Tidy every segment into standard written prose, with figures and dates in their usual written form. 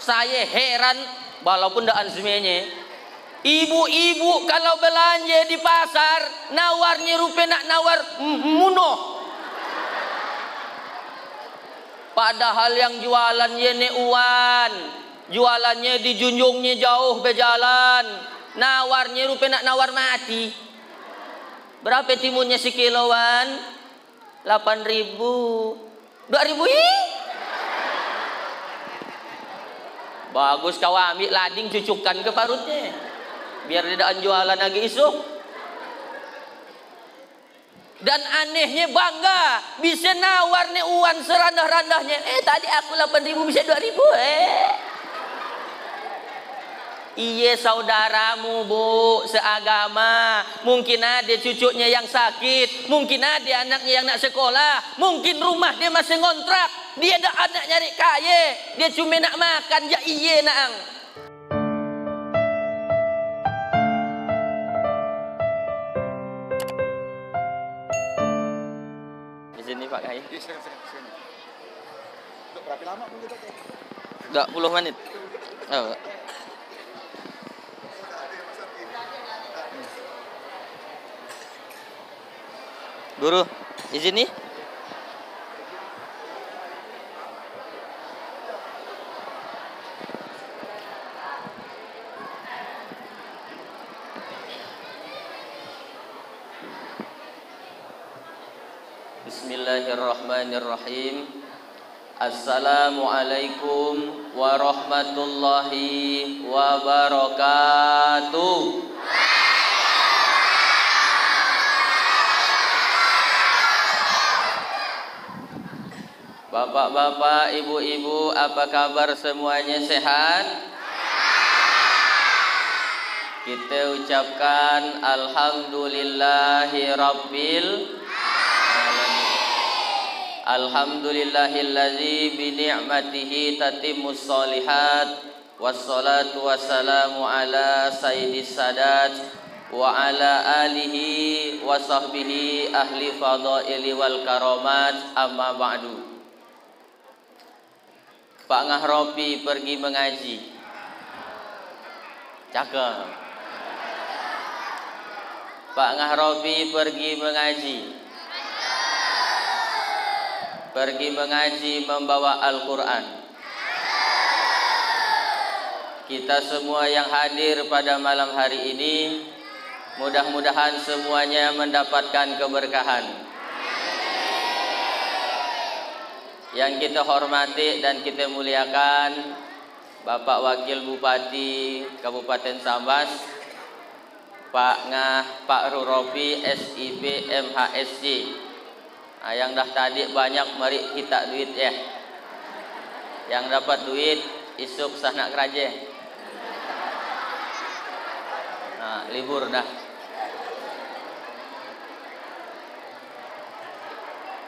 Saya heran walaupun daan semuanya. Ibu-ibu kalau belanja di pasar nawarnya rupiah nak nawar munoh. Padahal yang jualannya ne uan, jualannya dijunjungnya jauh berjalan, nawarnya rupiah nak nawar mati. Berapa timunnya sekiloan? 8.000, 2.000 bagus kau ambil lading cucukkan ke parutnya biar tidak jualan lagi isuk. Dan anehnya bangga bisa nawar nih uan serandah-randahnya. Tadi aku 8.000 bisa 2.000. Iya saudaramu bu seagama, mungkin ada cucunya yang sakit, mungkin ada anaknya yang nak sekolah, mungkin rumah dia masih ngontrak, dia ada anak nyari kaya, dia cuma nak makan ya iye naang. Di sini Pak Kai. Berapa lama pun kita? 20 menit. Oh. Guru, izin nih. Bismillahirrahmanirrahim. Assalamualaikum warahmatullahi wabarakatuh. Bapak-bapak, ibu-ibu, apa kabar semuanya, sehat? Kita ucapkan alhamdulillahi rabbil alamin. Alhamdulillahillazi bi ni'matihi tatimmus sholihat. Wassalatu wassalamu ala sayyidis sadat wa ala alihi wa sahbihi ahli fadaili wal karamat, amma ba'du. Pak Ngahropi pergi mengaji. Cakep. Pak Ngahropi pergi mengaji. Pergi mengaji membawa Al-Quran. Kita semua yang hadir pada malam hari ini, mudah-mudahan semuanya mendapatkan keberkahan. Yang kita hormati dan kita muliakan Bapak Wakil Bupati Kabupaten Sambas, Pak Ngah, Pak Ruropi, SIP, MHSC. Yang dah tadi banyak, mari kita duit ya. Yang dapat duit isuk sanak keraja. Nah, libur dah.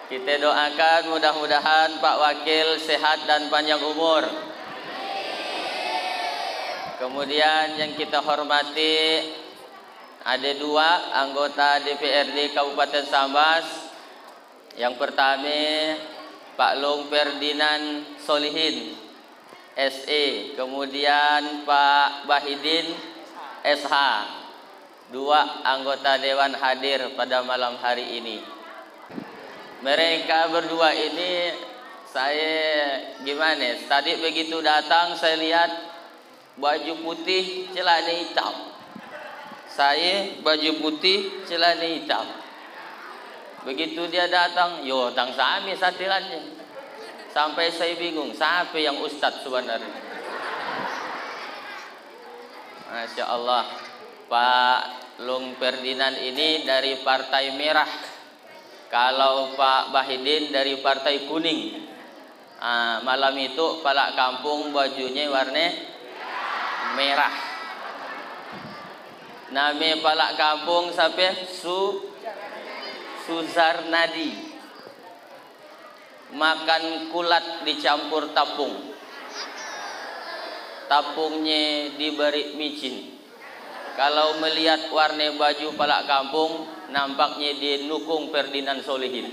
Kita doakan mudah-mudahan Pak Wakil sehat dan panjang umur. Kemudian yang kita hormati, ada 2 anggota DPRD Kabupaten Sambas. Yang pertama Pak Long Ferdinand Solihin SE, kemudian Pak Bahidin SH. 2 anggota dewan hadir pada malam hari ini. Mereka berdua ini saya gimana? Tadi begitu datang saya lihat baju putih, celana hitam. Saya baju putih, celana hitam. Begitu dia datang, yo tang sami satilannya. Sampai saya bingung, siapa yang ustadz sebenarnya? Masya Allah, Pak Long Ferdinand ini dari Partai Merah. Kalau Pak Bahidin dari Partai Kuning. Malam itu Palak Kampung bajunya warna merah. Nama Palak Kampung siapa? Suzarnadi. Makan kulat dicampur tapung. Tapungnya diberi micin. Kalau melihat warna baju Palak Kampung, nampaknya dia nukung Ferdinand Solihin.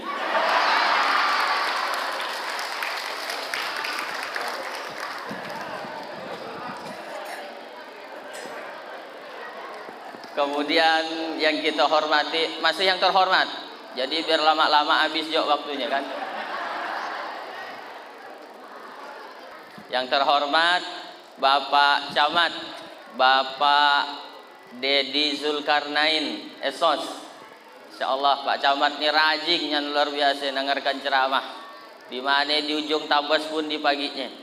Kemudian yang kita hormati, masih yang terhormat. Jadi biar lama-lama habis juga waktunya kan. Yang terhormat Bapak Camat, Bapak Dedi Zulkarnain Esos. Insyaallah Pak Camat ni rajin yang luar biasa dengarkan ceramah. Di mana di ujung Tabas pun di paginya.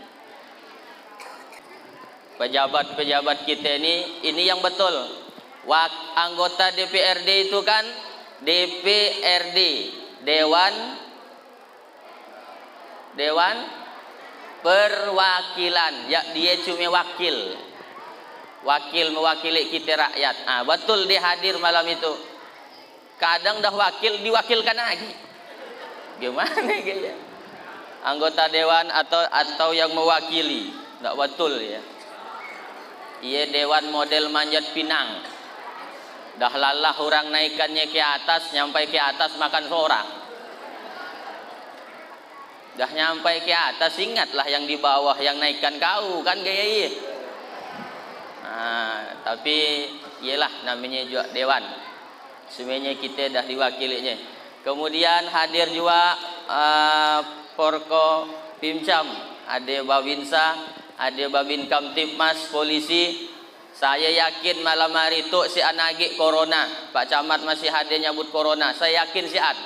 Pejabat-pejabat kita ini yang betul. Anggota DPRD itu kan DPRD, Dewan Perwakilan. Ya, dia cuma wakil mewakili kita rakyat. Betul dia hadir malam itu. Kadang dah wakil diwakilkan lagi. Gimana kayaknya? Anggota dewan atau yang mewakili. Enggak betul ya. Ia dewan model manjat pinang. Dah lalah orang naikannya ke atas, nyampai ke atas makan seorang. Dah nyampai ke atas, ingatlah yang di bawah yang naikkan kau kan gaya iya. Tapi iyalah namanya juga dewan. Semuanya kita dah diwakilinya. Kemudian hadir juga Porko Pimcam, ada Babinsa, ada Babin Kamtipmas polisi. Saya yakin malam hari itu si anagi corona. Pak Camat masih hadir nyabut corona. Saya yakin si An.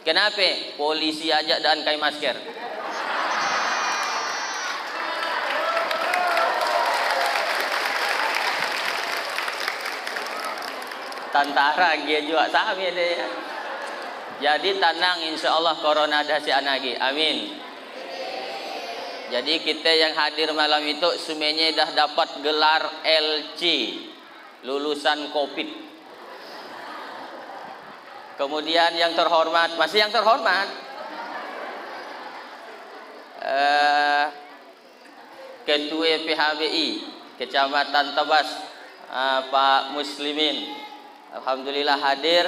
Kenapa? Polisi aja dan kai masker. Tentara dia juga sama dia. Jadi tenang, insya Allah corona dah si anagi. Amin. Jadi kita yang hadir malam itu semuanya dah dapat gelar LC, lulusan COVID. Kemudian yang terhormat, masih yang terhormat, Ketua PHBI Kecamatan Tabas, Pak Muslimin, alhamdulillah hadir.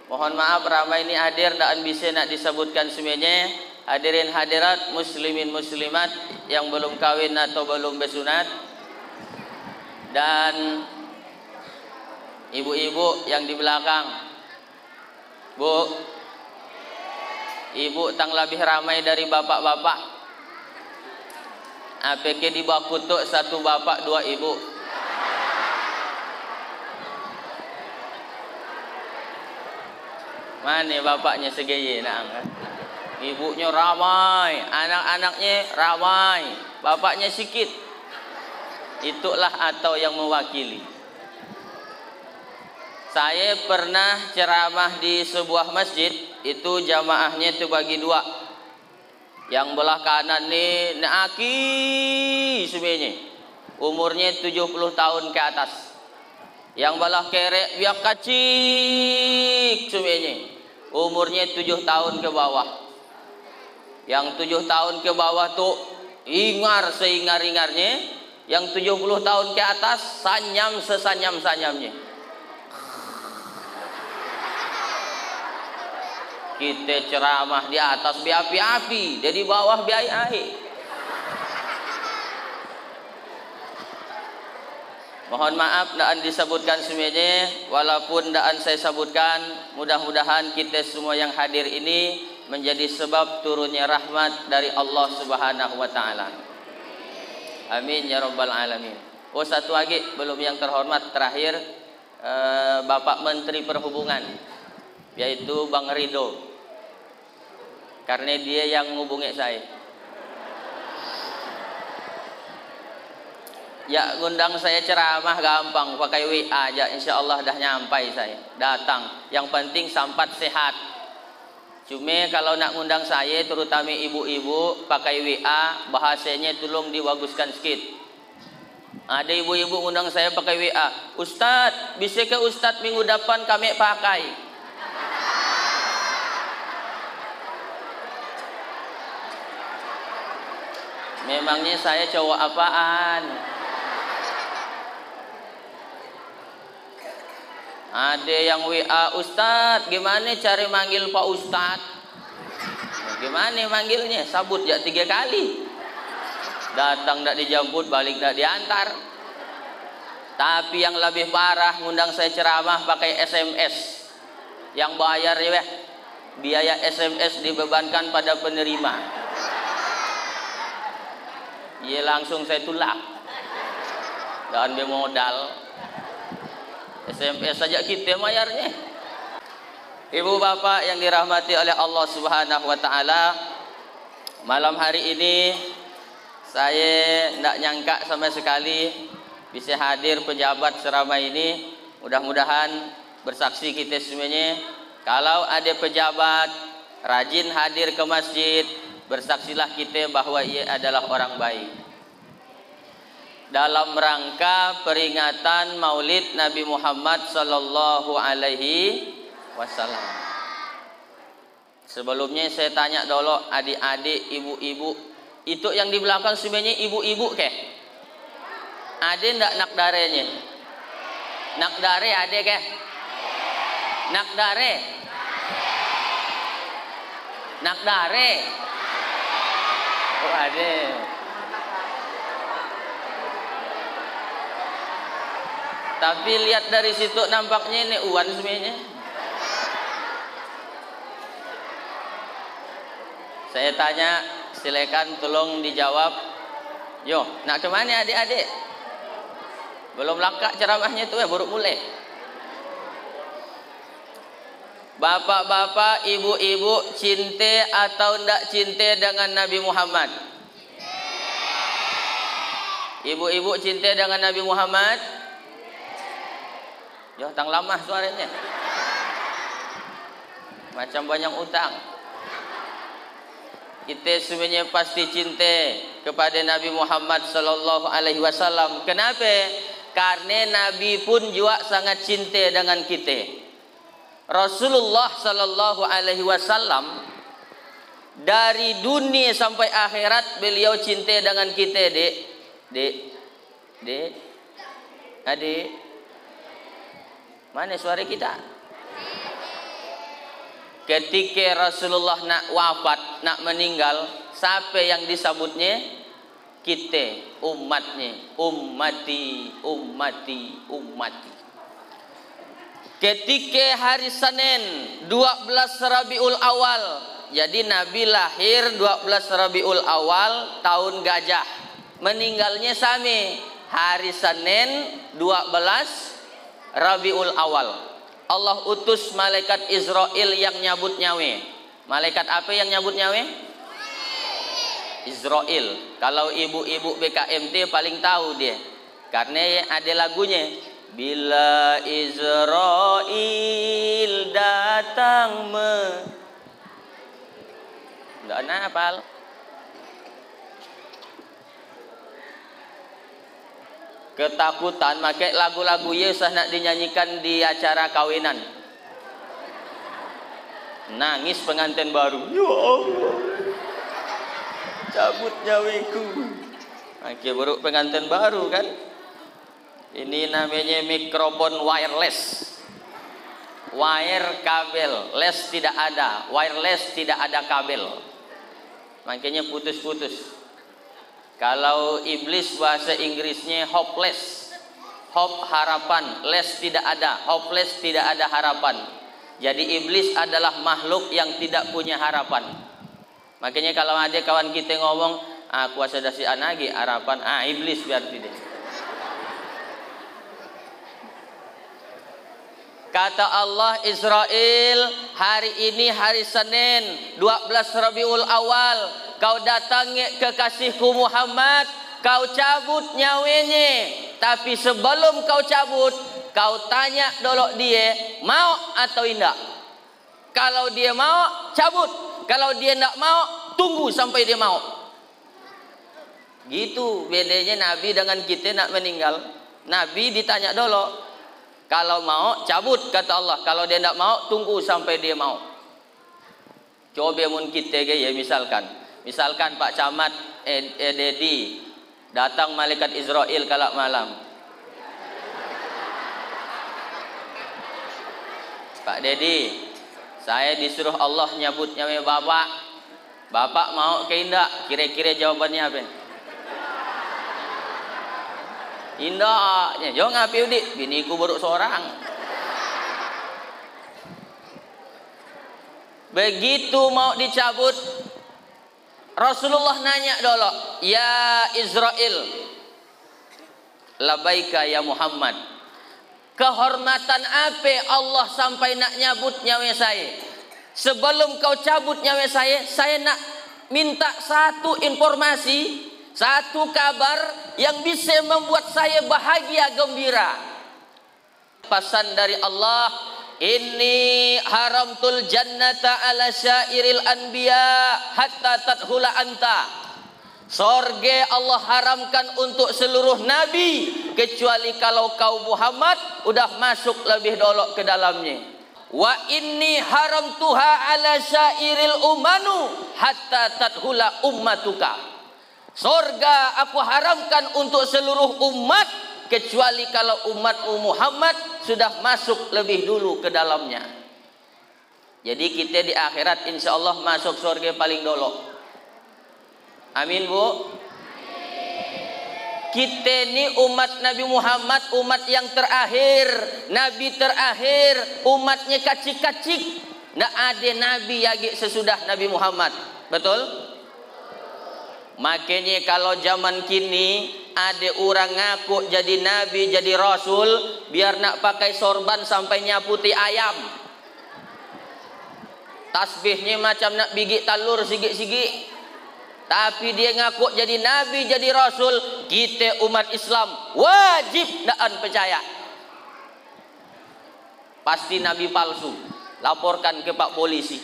Mohon maaf ramai ini hadir dan bisa nak disebutkan semuanya. Hadirin hadirat muslimin muslimat yang belum kawin atau belum bersunat, dan ibu-ibu yang di belakang. Bu, ibu tang lebih ramai dari bapak-bapak. APK di bawah kutuk satu bapak dua ibu. Mana bapaknya segeye nak? Ibunya ramai, anak-anaknya ramai, bapaknya sikit. Itulah atau yang mewakili. Saya pernah ceramah di sebuah masjid, itu jamaahnya itu bagi dua. Yang belah kanan ni aki semuanya, umurnya 70 tahun ke atas. Yang belah kiri biak kacik semuanya, umurnya 7 tahun ke bawah. Yang 7 tahun ke bawah tu ingar seingar-ingarnya, yang 70 tahun ke atas sanyam sesanyam-sanyamnya. Kita ceramah di atas biapi-api, jadi bawah biai-ai. Mohon maaf daan disebutkan semuanya, walaupun daan saya sebutkan, mudah-mudahan kita semua yang hadir ini menjadi sebab turunnya rahmat dari Allah Subhanahu wa taala. Amin ya rabbal alamin. Oh, satu lagi belum yang terhormat terakhir, Bapak Menteri Perhubungan, yaitu Bang Rido. Karena dia yang ngubungi saya. Ya, ngundang saya ceramah gampang, pakai WA aja, insya Allah dah nyampai saya. Datang, yang penting sampat sehat. Cuma kalau nak ngundang saya, terutama ibu-ibu, pakai WA, bahasanya tolong diwaguskan sedikit. Ada ibu-ibu ngundang saya pakai WA, Ustadz, bisa ke Ustadz minggu depan kami pakai? Memangnya saya cowok apaan? Ada yang WA, Ustadz, gimana cari manggil Pak Ustadz? Gimana manggilnya? Sabut ya 3 kali. Datang tak dijemput, balik tak diantar. Tapi yang lebih parah ngundang saya ceramah pakai SMS. Yang bayar ya, biaya SMS dibebankan pada penerima. Iya langsung saya tolak. Dan modal. SMS saja kita bayarnya. Ibu bapak yang dirahmati oleh Allah Subhanahu wa taala, malam hari ini saya tidak nyangka sama sekali bisa hadir pejabat seramai ini. Mudah-mudahan bersaksi kita semuanya, kalau ada pejabat rajin hadir ke masjid, bersaksilah kita bahwa ia adalah orang baik. Dalam rangka peringatan Maulid Nabi Muhammad sallallahu alaihi wasallam. Sebelumnya saya tanya dulu adik-adik, ibu-ibu, itu yang di belakang sebenarnya ibu-ibu kek? Ada ndak nak darenya? Nak dare ada kek? Nak dare? Nak dare? Oh ada. Tapi lihat dari situ nampaknya ini uan sebenarnya. Saya tanya, silakan tolong dijawab. Yo, nak kemana adik-adik? Belum lengkap ceramahnya tuh ya, baru mulai. Bapak-bapak, ibu-ibu, cinta atau ndak cinta dengan Nabi Muhammad? Ibu-ibu cinta dengan Nabi Muhammad? Yo, tang lama suaranya. Macam banyak utang. Kita sebenarnya pasti cinta kepada Nabi Muhammad sallallahu alaihi wasallam. Kenapa? Karena Nabi pun juga sangat cinta dengan kita. Rasulullah sallallahu alaihi wasallam dari dunia sampai akhirat beliau cinta dengan kita, Dek. Adik. Mana suara kita? Ketika Rasulullah nak wafat, nak meninggal, siapa yang disebutnya? Kita, umatnya. Ummati, ummati, ummati. Ketika hari Senin 12 Rabiul Awal, jadi Nabi lahir 12 Rabiul Awal tahun gajah, meninggalnya sami hari Senin 12 Rabiul Awal. Allah utus malaikat Israel yang nyabut nyawe. Malaikat apa yang nyabut nyawe? Israel. Kalau ibu-ibu BKMT paling tahu dia, karena ada lagunya. Bila Israel datang nggak hafal. Ketakutan, pakai lagu-lagu Yesus nak dinyanyikan di acara kawinan. Nangis pengantin baru. Ya Allah, cabut nyawiku. Pakai baru pengantin baru kan. Ini namanya mikrofon wireless. Wire kabel, less tidak ada. Wireless tidak ada kabel. Makanya putus-putus. Kalau iblis bahasa Inggrisnya hopeless. Hope harapan, less tidak ada, hopeless tidak ada harapan. Jadi iblis adalah makhluk yang tidak punya harapan. Makanya kalau ada kawan kita ngomong, kuasa dasi anagi harapan, iblis berarti deh. Kata Allah, Israel, hari ini hari Senin 12 Rabiul Awal, kau datang kekasihku Muhammad, kau cabut nyawanya. Tapi sebelum kau cabut, kau tanya dulu dia mau atau tidak. Kalau dia mau, cabut. Kalau dia tidak mau, tunggu sampai dia mau. Gitu bedanya Nabi dengan kita nak meninggal. Nabi ditanya dulu. Kalau mau, cabut kata Allah. Kalau dia tidak mau, tunggu sampai dia mau. Coba mun kita ya, misalkan Pak Camat Dedi datang malaikat Israel kalak malam. Pak Dedi, saya disuruh Allah nyabut nyawa Bapak. Bapak mau ke indak? Kira-kira jawabannya apa? Indahnya, yo ngapi udik, biniku buruk seorang. Begitu mau dicabut, Rasulullah nanya dulu, ya Israel, labaika ya Muhammad. Kehormatan apa Allah sampai nak nyabut nyawa saya? Sebelum kau cabut nyawa saya nak minta satu informasi, satu kabar yang bisa membuat saya bahagia gembira. Pesan dari Allah, inni haramtul jannata ala syairil anbiya hatta tadkhula anta. Sorga Allah haramkan untuk seluruh nabi kecuali kalau kau Muhammad udah masuk lebih dulu ke dalamnya. Wa inni haramtuha ala syairil umanu hatta tadkhula ummatuka. Sorga aku haramkan untuk seluruh umat kecuali kalau umatmu Muhammad sudah masuk lebih dulu ke dalamnya. Jadi kita di akhirat insya Allah masuk surga paling dulu. Amin bu. Kita ini umat Nabi Muhammad, umat yang terakhir, Nabi terakhir, umatnya kacik-kacik. Nggak ada Nabi lagi sesudah Nabi Muhammad. Betul? Makanya kalau zaman kini ada orang ngaku jadi Nabi, jadi Rasul, biar nak pakai sorban sampai nyaputi ayam. Tasbihnya macam nak bigi talur sigit-sigit. Tapi dia ngaku jadi Nabi, jadi Rasul. Kita umat Islam wajib daan percaya. Pasti Nabi palsu. Laporkan ke Pak Polisi.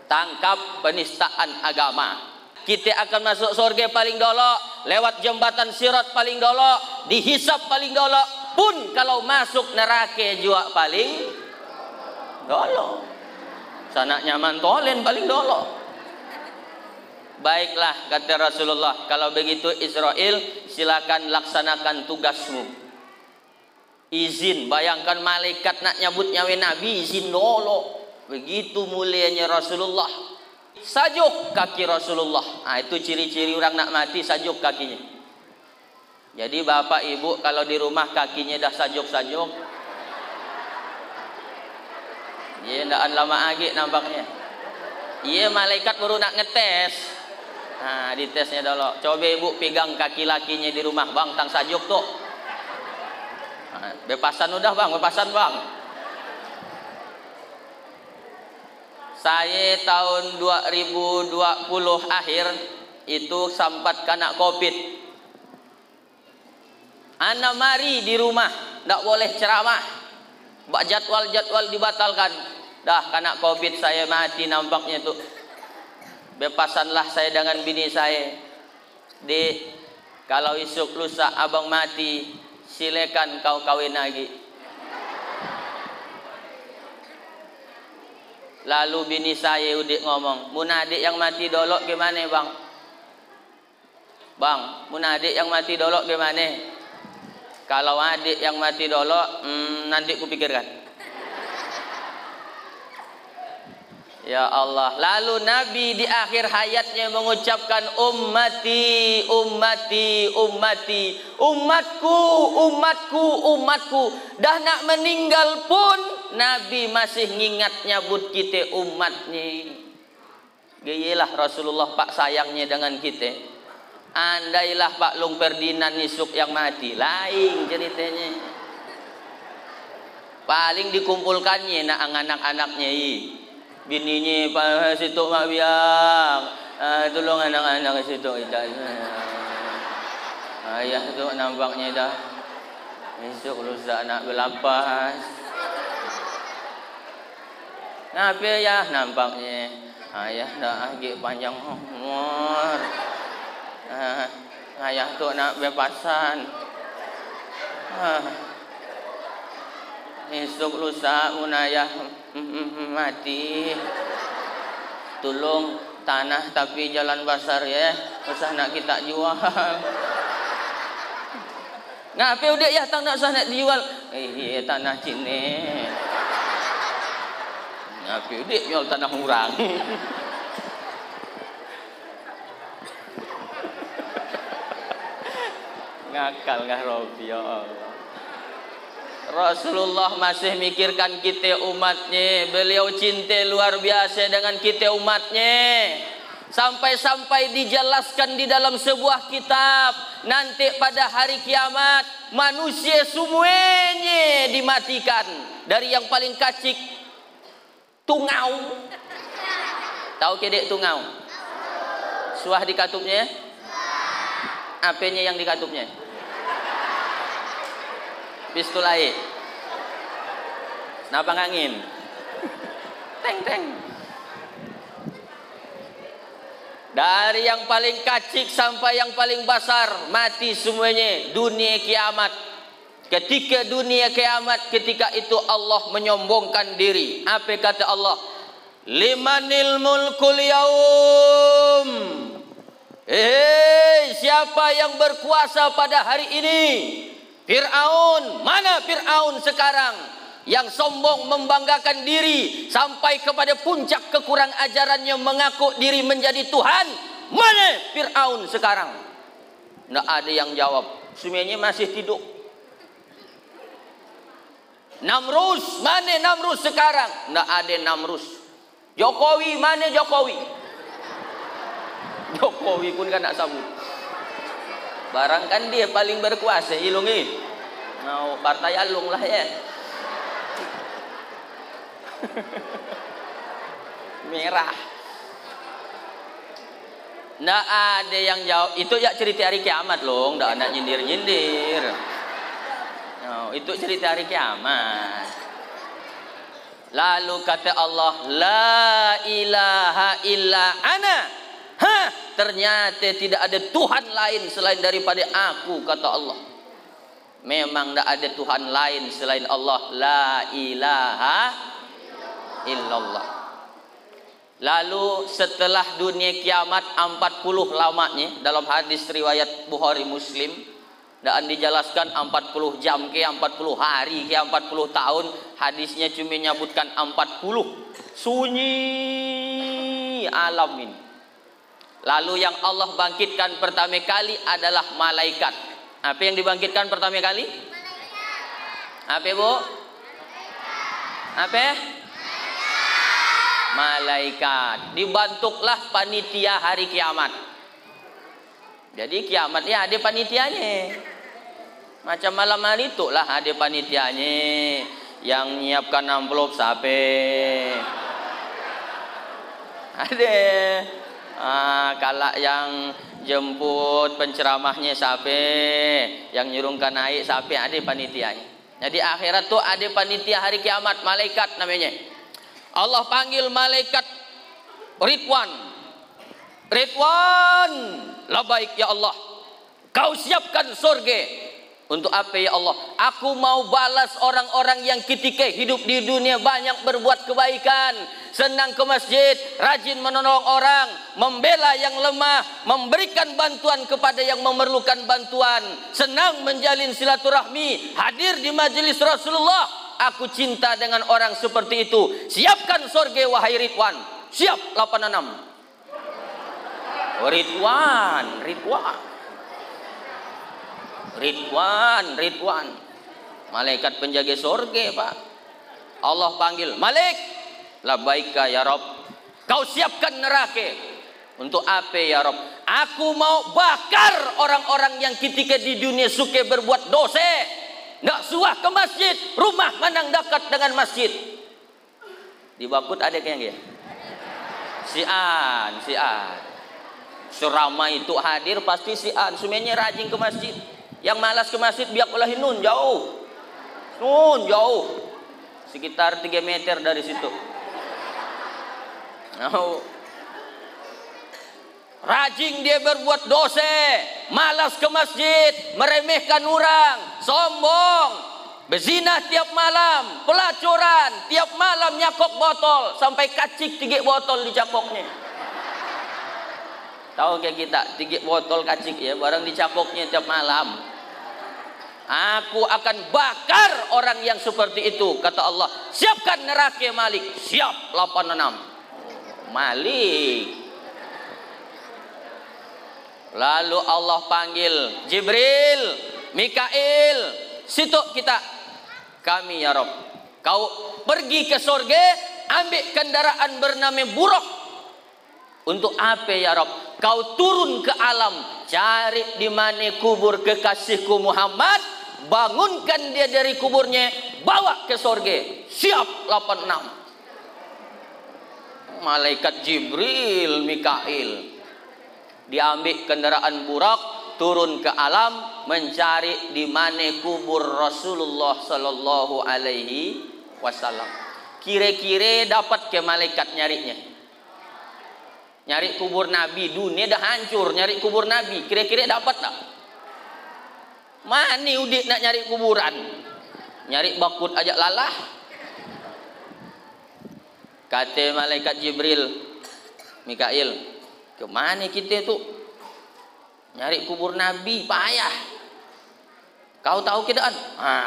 Tangkap penistaan agama. Kita akan masuk surga paling dulu, lewat jembatan sirat paling dulu, dihisap paling dulu. Pun kalau masuk neraka juga paling dulu. Sana nyaman tolen paling dulu. Baiklah kata Rasulullah, kalau begitu Israel silakan laksanakan tugasmu. Izin, bayangkan malaikat nak nyabut nyawa Nabi, izin dulu. Begitu mulianya Rasulullah. Sajuk kaki Rasulullah. Nah, itu ciri-ciri orang nak mati, sajuk kakinya. Jadi bapak ibu kalau di rumah kakinya dah sajuk-sajuk, ya ndaan lama lagi nampaknya. Iya malaikat baru nak ngetes. Nah, ditesnya dulu. Coba ibu pegang kaki lakinya di rumah, bang, tang sajuk tuh. Nah, bepasan udah bang, bepasan bang. Saya tahun 2020 akhir itu sempat kena COVID. Ana mari di rumah, ndak boleh ceramah. Jadwal-jadwal dibatalkan. Dah kena COVID saya mati nampaknya tuh. Bepasanlah saya dengan bini saya. Kalau isuk lusa abang mati, silakan kau kawin lagi. Lalu bini saya udik ngomong, mun adik yang mati dolok gimana bang? Bang, mun adik yang mati dolok gimana? Kalau adik yang mati dolok, nanti kupikirkan. Ya Allah. Lalu Nabi di akhir hayatnya mengucapkan ummati, ummati, ummati, umatku, umatku, umatku. Dah nak meninggal pun Nabi masih ngingat nyabut kita umatnya. Gayalah Rasulullah pak sayangnya dengan kita. Andailah Pak Lung Ferdinand Nisuk yang mati, lain ceritanya. Paling dikumpulkannya nak anak-anaknya bininya pak situ mak biang, tolong anak-anak situ kita. Ayah tu nampaknya dah esok lusa nak berlapas. Kenapa ya nampaknya ayah dah agak panjang umur. Ayah tu nak bepasan. Esok lusa mun ayah mati, tolong tanah tapi jalan besar ya, usah nak kita jual. Ngapa udah ya tanah usah nak dijual? Iya tanah Cine. Ngapa udah jual tanah orang? Ngakal nggak Robi, ya Allah. Rasulullah masih mikirkan kita umatnya. Beliau cinta luar biasa dengan kita umatnya. Sampai-sampai dijelaskan di dalam sebuah kitab. Nanti pada hari kiamat manusia semuanya dimatikan. Dari yang paling kacik, tungau. Tahu kedek tungau? Suah dikatupnya? Apanya yang dikatupnya? Pistol air. Kenapa ngangin? Teng teng. Dari yang paling kacik sampai yang paling besar mati semuanya. Dunia kiamat. Ketika dunia kiamat, ketika itu Allah menyombongkan diri. Apa kata Allah? Limanil mulkul yaum. Siapa yang berkuasa pada hari ini? Fir'aun. Mana Fir'aun sekarang? Yang sombong membanggakan diri sampai kepada puncak kekurang ajarannya, mengaku diri menjadi Tuhan. Mana Fir'aun sekarang? Tidak ada yang jawab. Semuanya masih tidur. Namrus. Mana Namrus sekarang? Tidak ada Namrus. Jokowi. Mana Jokowi? Jokowi pun kan nak sambut. Barang kan dia paling berkuasa. Ilungi. Mau partai alung lah ya. Merah. Nggak ada yang jawab. Itu ya cerita hari kiamat loh. Nggak ada nyindir-nyindir. No, itu cerita hari kiamat. Lalu kata Allah, la ilaha illa ana. Ternyata tidak ada Tuhan lain selain daripada aku, kata Allah. Memang tidak ada Tuhan lain selain Allah. La ilaha illallah. Lalu setelah dunia kiamat 40 lamanya, dalam hadis riwayat Bukhari Muslim, dan dijelaskan 40 jam ke 40 hari ke 40 tahun. Hadisnya cuma menyebutkan 40. Sunyi alam ini. Lalu yang Allah bangkitkan pertama kali adalah malaikat. Apa yang dibangkitkan pertama kali? Apa bu? Apa? Malaikat. Dibantuklah panitia hari kiamat. Jadi kiamatnya ada panitianya. Macam malam hari itulah ada panitianya. Yang nyiapkan amplop siapa? Ada. Kalak yang jemput penceramahnya siapa? Yang nyurungkan naik siapa? Ada panitianya. Jadi akhirat tuh ada panitia hari kiamat, malaikat namanya. Allah panggil malaikat Ridwan. Ridwan, labaik ya Allah. Kau siapkan surga. Untuk apa ya Allah? Aku mau balas orang-orang yang ketika hidup di dunia banyak berbuat kebaikan, senang ke masjid, rajin menolong orang, membela yang lemah, memberikan bantuan kepada yang memerlukan bantuan, senang menjalin silaturahmi, hadir di majelis Rasulullah. Aku cinta dengan orang seperti itu. Siapkan surga wahai Ridwan. Siap 86. Ridwan, Ridwan. Ridwan, Ridwan. Malaikat penjaga surga, Pak. Allah panggil, Malik, labbaika ya Rabb. Kau siapkan neraka. Untuk apa ya Rabb? Aku mau bakar orang-orang yang ketika di dunia suka berbuat dosa. Nggak suah ke masjid, rumah mana dekat dengan masjid. Di Bakut ada kayaknya. Sian. Selama itu hadir pasti sian. Semuanya rajin ke masjid. Yang malas ke masjid biar ulahin nun jauh. Nun jauh. Sekitar 3 meter dari situ. Rajin dia berbuat dosa, malas ke masjid, meremehkan orang, sombong, berzina tiap malam, pelacuran, tiap malam nyakok botol, sampai kacik 3 botol dicakoknya. Tahu kayak kita 3 botol kacik ya, barang dicakoknya tiap malam. Aku akan bakar orang yang seperti itu, kata Allah. Siapkan neraka Malik. Siap 86. Malik. Lalu Allah panggil Jibril, Mikail, situ kita. Kami ya Rob, kau pergi ke surga, ambil kendaraan bernama Buraq. Untuk apa ya Rob? Kau turun ke alam, cari di mana kubur kekasihku Muhammad, bangunkan dia dari kuburnya, bawa ke surga. Siap 86. Malaikat Jibril, Mikail diambil kendaraan Buraq, turun ke alam, mencari di mana kubur Rasulullah sallallahu alaihi wasallam. Kira-kira dapat ke malaikat nyarinya? Nyari kubur Nabi, dunia dah hancur, nyari kubur Nabi, kira-kira dapat tak? Mani udik nak nyari kuburan, nyari bakut ajak lalah. Kata malaikat Jibril, Mikail, kemana kita tu? Nyari kubur Nabi, payah. Kau tahu keadaan?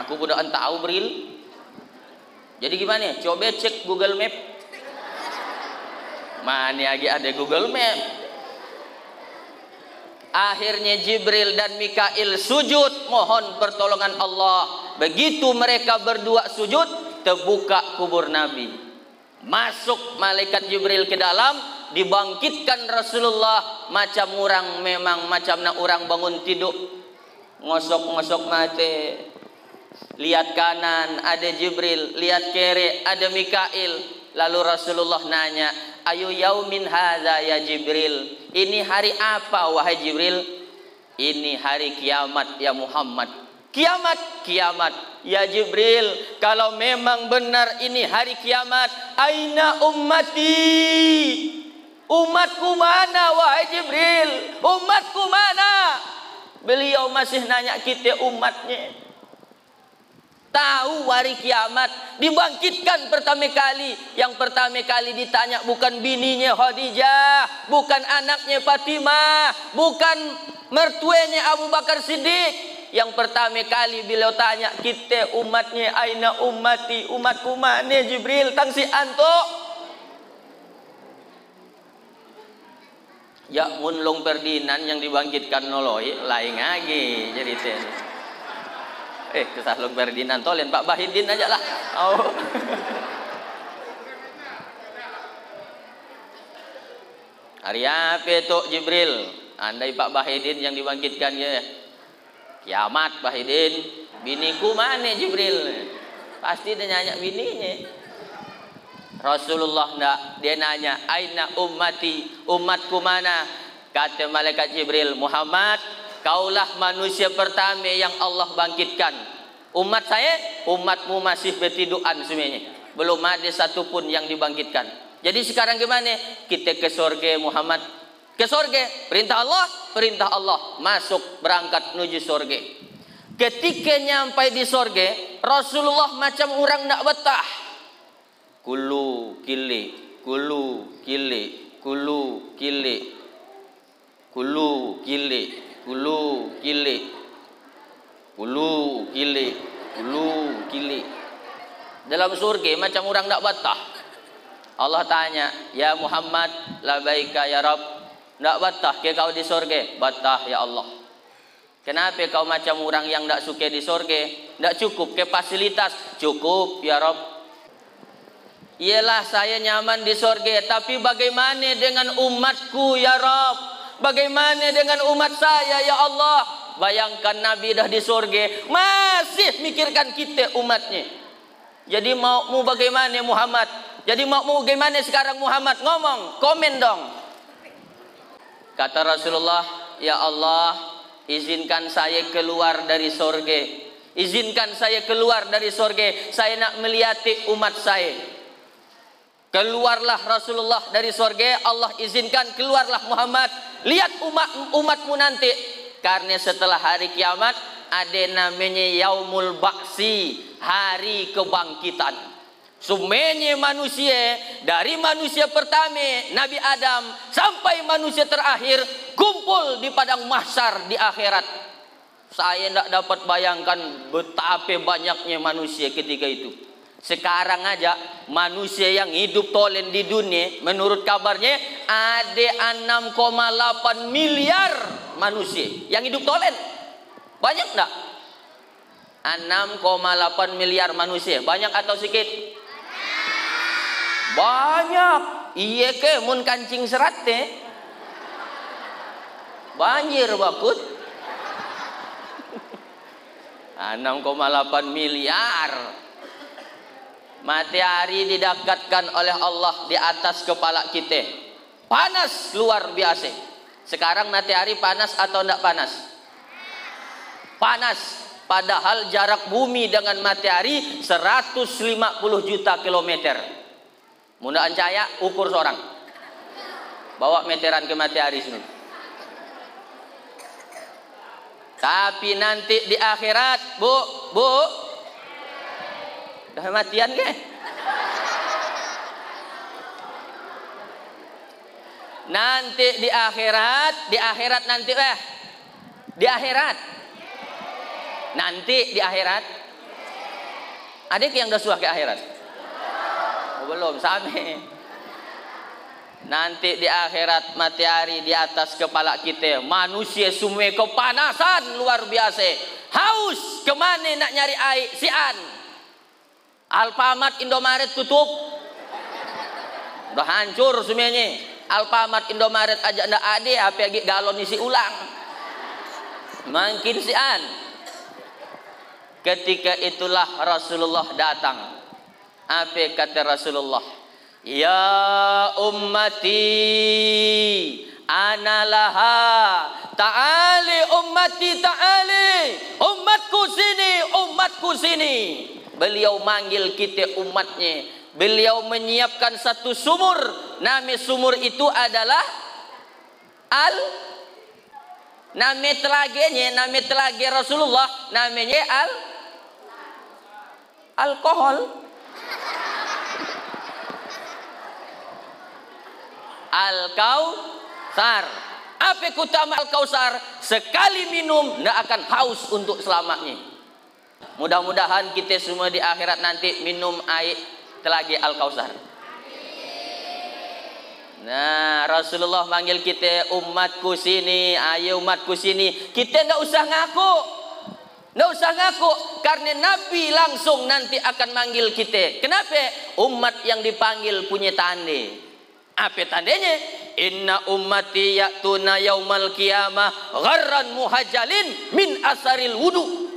Aku keadaan tahu, Bril. Jadi gimana? Coba cek Google Map. Mana lagi ada Google Map? Akhirnya Jibril dan Mikail sujud mohon pertolongan Allah. Begitu mereka berdua sujud, terbuka kubur Nabi. Masuk malaikat Jibril ke dalam, dibangkitkan Rasulullah macam orang, memang macam nak orang bangun tidur, ngosok-ngosok mata, lihat kanan ada Jibril, lihat kiri ada Mikail. Lalu Rasulullah nanya, ayu yaumin hadza ya Jibril, ini hari apa wahai Jibril? Ini hari kiamat ya Muhammad. Kiamat, kiamat. Ya Jibril, kalau memang benar ini hari kiamat, aina ummati? Umatku mana wahai Jibril? Umatku mana? Beliau masih nanya kita umatnya. Tahu hari kiamat, dibangkitkan pertama kali. Yang pertama kali ditanya bukan bininya Khadijah, bukan anaknya Fatimah, bukan mertuanya Abu Bakar Siddiq. Yang pertama kali beliau tanya kita umatnya, aina ummati? Umatku mana Jibril? Tangsi anto. Ya Munlong Ferdinand yang dibangkitkan noloi lain lagi jadi ten. Kesah Long Ferdinand tolen Pak Bahidin aja lah. Oh. Hari apa itu Jibril? Andai Pak Bahidin yang dibangkitkan ya. Kiamat Bahidin, biniku mana Jibril? Pasti dia nanya bininya. Rasulullah enggak, dia nanya aina ummati? Umatku mana? Kata malaikat Jibril, Muhammad, kaulah manusia pertama yang Allah bangkitkan. Umat saya, umatmu masih bertiduran semuanya. Belum ada satupun yang dibangkitkan. Jadi sekarang gimana? Kita ke surga Muhammad. Ke surga, perintah Allah, masuk berangkat menuju surga. Ketika nyampai di surga, Rasulullah macam orang nak betah. Kulu kili, kulu kili, kulu kili, kulu kili, kulu kili, kulu kili, kulu kili. Dalam surga macam orang nak betah. Allah tanya, ya Muhammad, labaika ya Rabb. Tidak betah ke kau di surga? Betah ya Allah. Kenapa kau macam orang yang tidak suka di surga? Tidak cukup ke fasilitas? Cukup ya Rabb. Iyalah saya nyaman di surga, tapi bagaimana dengan umatku ya Rabb? Bagaimana dengan umat saya ya Allah? Bayangkan Nabi dah di surga, masih mikirkan kita umatnya. Jadi mau bagaimana Muhammad? Jadi mau bagaimana sekarang Muhammad? Ngomong, komen dong. Kata Rasulullah, ya Allah, izinkan saya keluar dari surga. Izinkan saya keluar dari surga. Saya nak melihati umat saya. Keluarlah Rasulullah dari surga. Allah izinkan keluarlah Muhammad. Lihat umatmu nanti. Karena setelah hari kiamat ada namanya Yaumul Ba'si, hari kebangkitan. Semuanya manusia, dari manusia pertama Nabi Adam sampai manusia terakhir kumpul di padang mahsyar di akhirat. Saya tidak dapat bayangkan betapa banyaknya manusia ketika itu. Sekarang aja manusia yang hidup tolen di dunia, menurut kabarnya ada 6,8 miliar manusia yang hidup tolen. Banyak enggak? 6,8 miliar manusia. Banyak atau sedikit? Banyak. Iya ke mun kancing serat teh. Banjir bakut. 6,8 miliar. Matahari didekatkan oleh Allah di atas kepala kita. Panas luar biasa. Sekarang matahari panas atau tidak panas? Panas. Padahal jarak bumi dengan matahari 150 juta kilometer. Mudahan cahaya ukur seorang. Bawa meteran ke matahari sini. Tapi nanti di akhirat, Bu, dah matian ke? Nanti di akhirat nanti di akhirat. Nanti di akhirat. Ada yang dah suah ke akhirat? Oh, belum sampai. Nanti di akhirat matahari di atas kepala kita. Manusia semua kepanasan luar biasa. Haus, kemana nak nyari air? Sian. Alfamart, Indomaret tutup. Udah hancur semuanya. Alfamart, Indomaret aja ndak ada, apa galon isi ulang. Makin sian. Ketika itulah Rasulullah datang. Apa kata Rasulullah? Ya ummati ana laha. Ta'ali ummati ta'ali. Umatku sini, umatku sini. Beliau manggil kita umatnya. Beliau menyiapkan satu sumur. Nama sumur itu adalah nama telaga Rasulullah namanya alkohol. Al-Kautsar. Apa utama Al-Kautsar? Sekali minum tidak akan haus untuk selamanya. Mudah-mudahan kita semua di akhirat nanti minum air telaga Al-Kautsar. Nah, Rasulullah manggil kita umatku sini, ayo umatku sini. Kita tidak usah ngaku. Tidak usah ngaku karena Nabi langsung nanti akan manggil kita. Kenapa? Umat yang dipanggil punya tanda. Apa tandanya? Inna ummati ya'tuna yaumal qiyamah gharran muhajjalin min asaril wudu.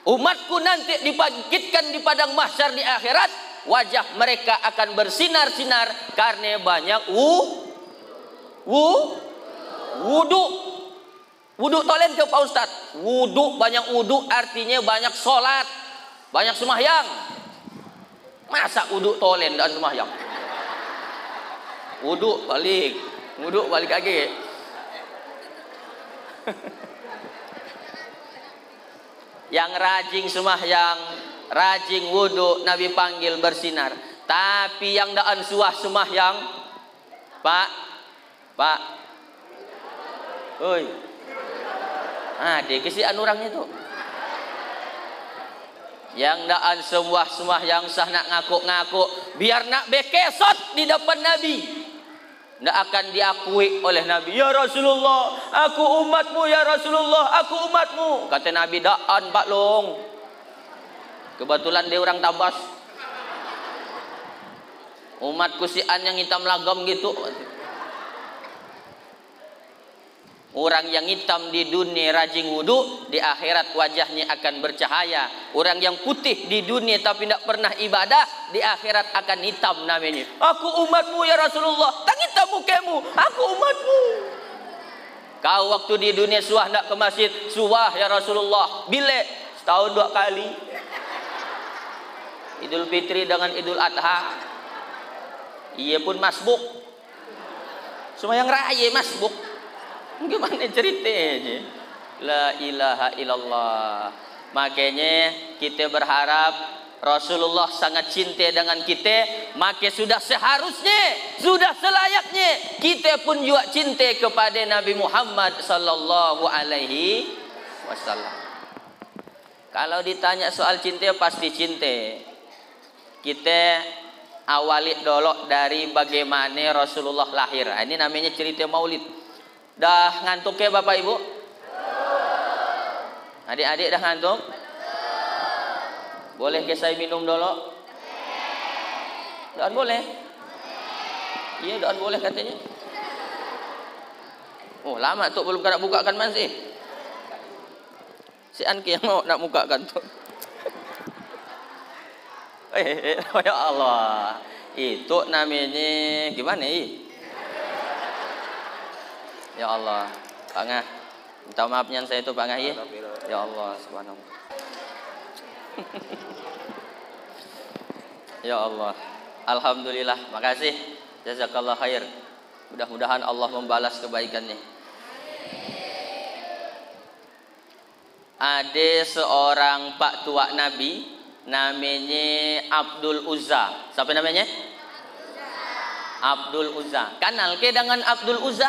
Umatku nanti dibangkitkan di padang mahsyar di akhirat, wajah mereka akan bersinar-sinar karena banyak wudu. Wudu tolen ke Pak Ustaz? Wudu, banyak wudu artinya banyak sholat, banyak sembahyang. Masa wudu tolen dan sembahyang? Wudu balik lagi. Yang rajin sembahyang, rajin wudu, Nabi panggil bersinar. Tapi yang daan suah sembahyang, Pak, oi, dia kesian orangnya tuh. Yang daan sembahyang sah nak ngaku-ngaku, biar nak bekesot di depan Nabi. Tidak akan diakui oleh Nabi. Ya Rasulullah, aku umatmu. Ya Rasulullah, aku umatmu. Kata Nabi, daan Pak Long. Kebetulan dia orang Tabas. Umatku si an yang hitam lagam gitu. Orang yang hitam di dunia rajin wudu, di akhirat wajahnya akan bercahaya. Orang yang putih di dunia tapi tidak pernah ibadah, di akhirat akan hitam namanya. Aku umatmu ya Rasulullah. Tak hitam mukamu, aku umatmu. Kau waktu di dunia suah tidak ke masjid, suah ya Rasulullah. Bila? Setahun 2 kali. Idul Fitri dengan Idul Adha. Ia pun masbuk. Semua yang raya masbuk. Gimana ceritanya? La ilaha illallah. Makanya kita berharap Rasulullah sangat cinta dengan kita. Maka sudah seharusnya, sudah selayaknya kita pun juga cinta kepada Nabi Muhammad sallallahu alaihi wasallam. Kalau ditanya soal cinta pasti cinta. kita awali dulu dari bagaimana Rasulullah lahir. Ini namanya cerita Maulid. Dah ngantuk ya Bapak Ibu? Adik-adik dah ngantuk? Boleh ke saya minum dulu? Doan boleh? Iya, doan boleh katanya. Oh, lama tuh belum nak bukakan masih. Si Anki yang mau nak bukakan tuh. Ya Allah. Itu namanya gimana ini? Ya Allah. Pak Ngah. Minta maafnya saya itu Pak Ngah ya. Ya Allah subhanallah. Ya Allah. Alhamdulillah. Makasih. Jazakallah khair. Mudah-mudahan Allah membalas kebaikannya. Ada seorang Pak tua Nabi namanya Abdul Uzza. Siapa namanya? Abdul Uzza. Kenal ke dengan Abdul Uzza?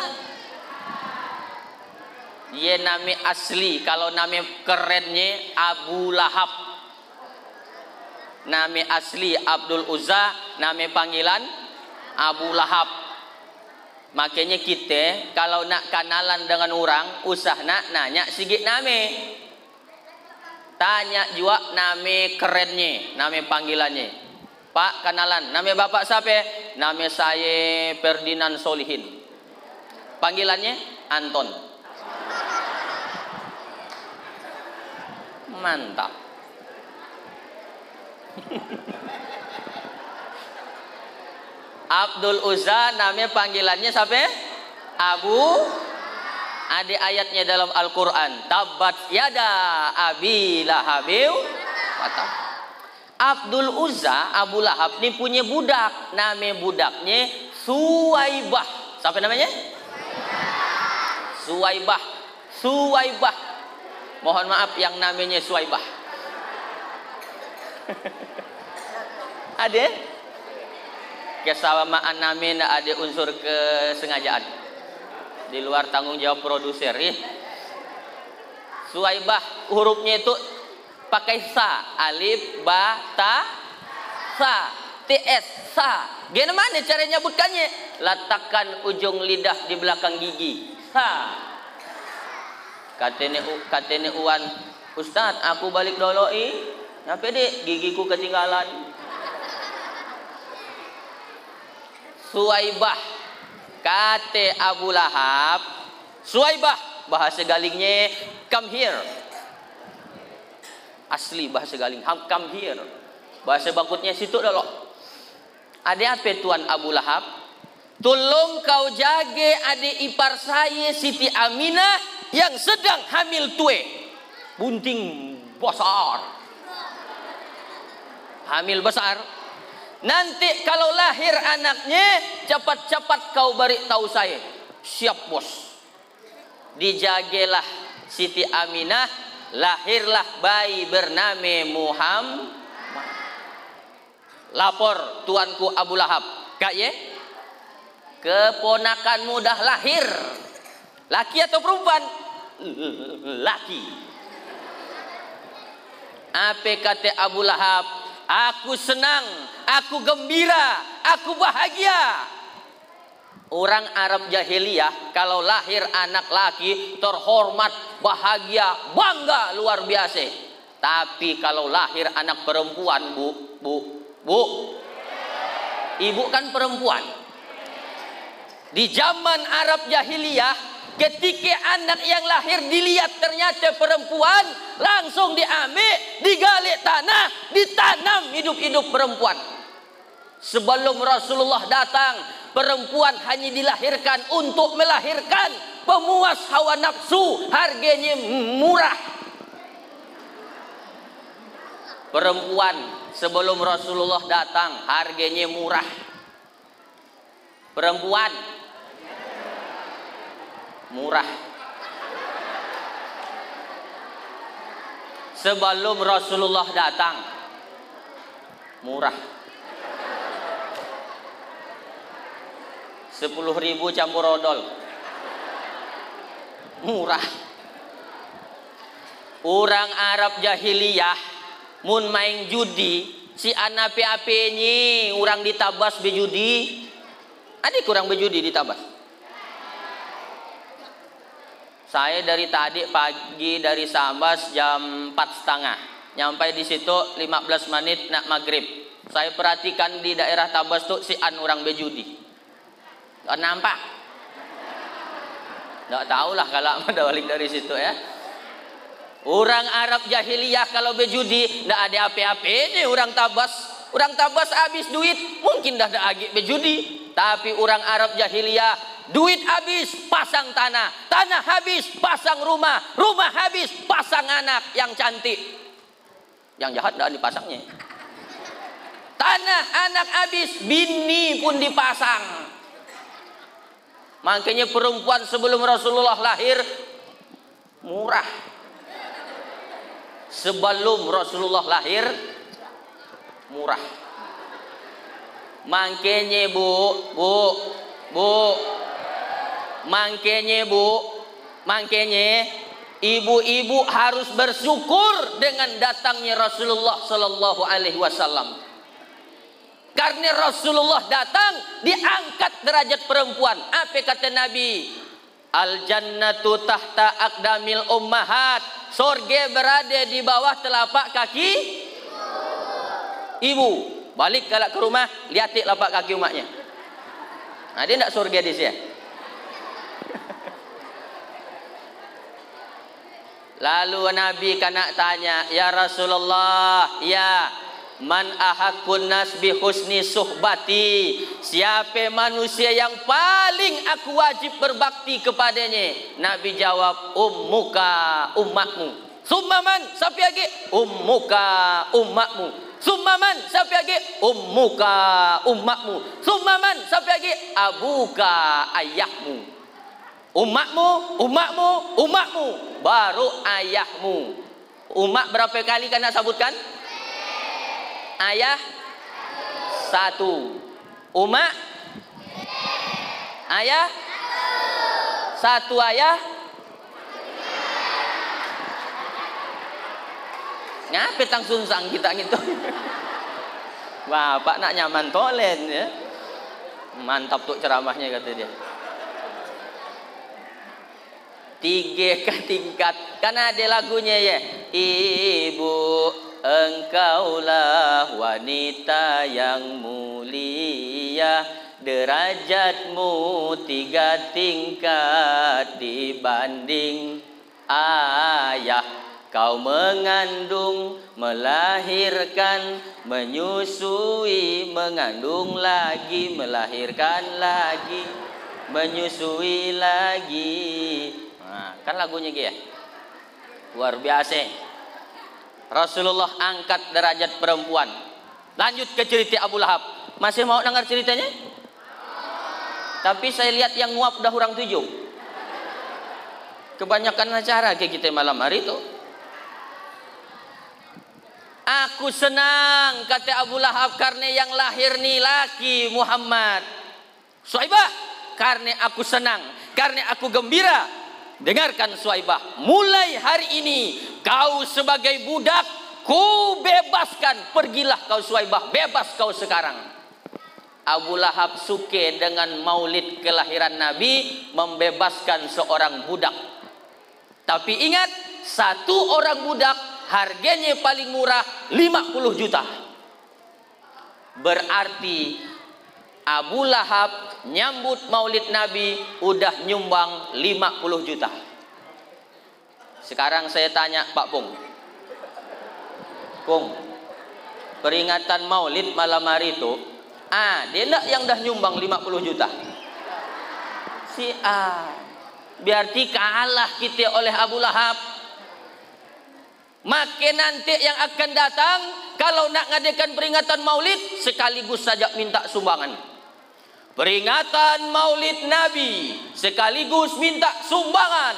Dia nama asli, kalau nama kerennya Abu Lahab. Nama asli Abdul Uzza, nama panggilan Abu Lahab. Makanya kita kalau nak kenalan dengan orang, usah nak nanya sigit nama. Tanya juga nama kerennya, nama panggilannya. Pak kenalan, nama bapak siapa? Nama saya Ferdinand Solihin. Panggilannya Anton. Mantap. Abdul Uzza namanya panggilannya siapa? Abu. Ada ayatnya dalam Al-Quran. Tabbat yada abi lahabiu watab. Abdul Uzza, Abu Lahab ini punya budak. Nama budaknya Suwaibah. Siapa namanya? Suwaibah. Suwaibah. Mohon maaf yang namanya Suwaibah. Ada? Kesamaan namanya ada unsur kesengajaan. Di luar tanggung jawab produser ya. Suwaibah hurufnya itu pakai sa, alif, ba, ta, sa, ts, sa. Gimana cara nyebutkannya? Letakkan ujung lidah di belakang gigi. Sa. Katene Uwan, Ustaz, aku balik dulu Kenapa dek gigiku ketinggalan? Suwaibah kate Abu Lahab. Suwaibah bahasa galingnya come here. Asli bahasa galing come here. Bahasa bangkutnya situ dulu. Ada apa tuan Abu Lahab? Tolong kau jaga adik ipar saya Siti Aminah yang sedang hamil tue. Bunting besar. Hamil besar. Nanti kalau lahir anaknya, cepat-cepat kau beri tahu saya. Siap bos. Dijagalah Siti Aminah, lahirlah bayi bernama Muhammad. Lapor tuanku Abu Lahab. Kak ye, keponakanmu dah lahir. Laki atau perempuan? Laki. Apa kata Abu Lahab? Aku senang, aku gembira, aku bahagia. Orang Arab jahiliyah kalau lahir anak laki terhormat, bahagia, bangga luar biasa. Tapi kalau lahir anak perempuan, bu, ibu kan perempuan. Di zaman Arab jahiliyah, ketika anak yang lahir dilihat ternyata perempuan, langsung diambil, digali tanah, ditanam hidup-hidup perempuan. Sebelum Rasulullah datang, perempuan hanya dilahirkan untuk melahirkan, pemuas hawa nafsu, harganya murah. Perempuan sebelum Rasulullah datang, harganya murah. Perempuan murah. Sebelum Rasulullah datang, murah. 10.000 campur odol, murah. Orang Arab jahiliyah mun main judi Si anak PAP ni orang ditabas bejudi. Ada kurang bejudi ditabas. Saya dari tadi pagi dari Sambas jam 4.30. Nyampai di situ 15 menit nak maghrib. Saya perhatikan di daerah Tabas tuh si an orang bejudi. Gak nampak. Gak tahulah kalau ada balik dari situ ya. Orang Arab jahiliyah kalau bejudi ndak ada apa-apa ini orang Tabas. Orang Tabas habis duit mungkin dah ada agi bejudi. Tapi orang Arab jahiliyah duit habis pasang tanah, tanah habis pasang rumah, rumah habis pasang anak yang cantik. Yang jahat ndak dipasangnya. Tanah anak habis bini pun dipasang. Makanya perempuan sebelum Rasulullah lahir murah. Sebelum Rasulullah lahir murah. Makanya makanya ibu-ibu harus bersyukur dengan datangnya Rasulullah sallallahu alaihi wasallam. Karena Rasulullah datang diangkat derajat perempuan. Apa kata Nabi? Al jannatu tahta aqdamil ummahat. Sorga berada di bawah telapak kaki ibu. Balik kalau ke rumah, lihat telapak kaki umatnya. Nah, dia tidak sorga di sini. Lalu Nabi kena tanya, ya Rasulullah, ya man ahakun nas bi husni suhbati, siapa manusia yang paling aku wajib berbakti kepadanya? Nabi jawab, ummuka, umakmu. Summaman, siapa lagi? Ummuka, umakmu. Summaman, siapa lagi? Ummuka, umakmu. Summaman, siapa lagi? Abuka, ayahmu. Umakmu, umakmu, umakmu, baru ayahmu. Umak berapa kali kan nak sebutkan? Ayah satu, umak ayah satu, ayah ngapain tang sunsang kita gitu. Bapak nak nyaman tolen ya. Mantap tuh ceramahnya kata dia. 3 tingkat karena ada lagunya ya. Ibu, engkaulah wanita yang mulia, derajatmu 3 tingkat dibanding ayah. Kau mengandung, melahirkan, menyusui, mengandung lagi, melahirkan lagi, menyusui lagi. Nah, kan lagunya gitu ya. Luar biasa. Rasulullah angkat derajat perempuan. Lanjut ke cerita Abu Lahab. Masih mau dengar ceritanya? Tapi saya lihat yang nguap dah orang 7. Kebanyakan acara kayak kita malam hari itu. Aku senang kata Abu Lahab karena yang lahir nih laki Muhammad. Suhaibah, karena aku senang, karena aku gembira. Dengarkan Suhaibah, mulai hari ini kau sebagai budak ku bebaskan. Pergilah kau Suhaibah, bebas kau sekarang. Abu Lahab suka dengan maulid kelahiran Nabi, membebaskan seorang budak. Tapi ingat, satu orang budak harganya paling murah 50 juta. Berarti Abu Lahab nyambut maulid Nabi udah nyumbang 50 juta. Sekarang saya tanya Pak Pung. Pung, peringatan maulid malam hari itu, dia enggak yang dah nyumbang 50 juta? Si A. Berarti kalah kita oleh Abu Lahab. Maka nanti yang akan datang, kalau nak ngadakan peringatan maulid, sekaligus saja minta sumbangan. Peringatan maulid Nabi, sekaligus minta sumbangan.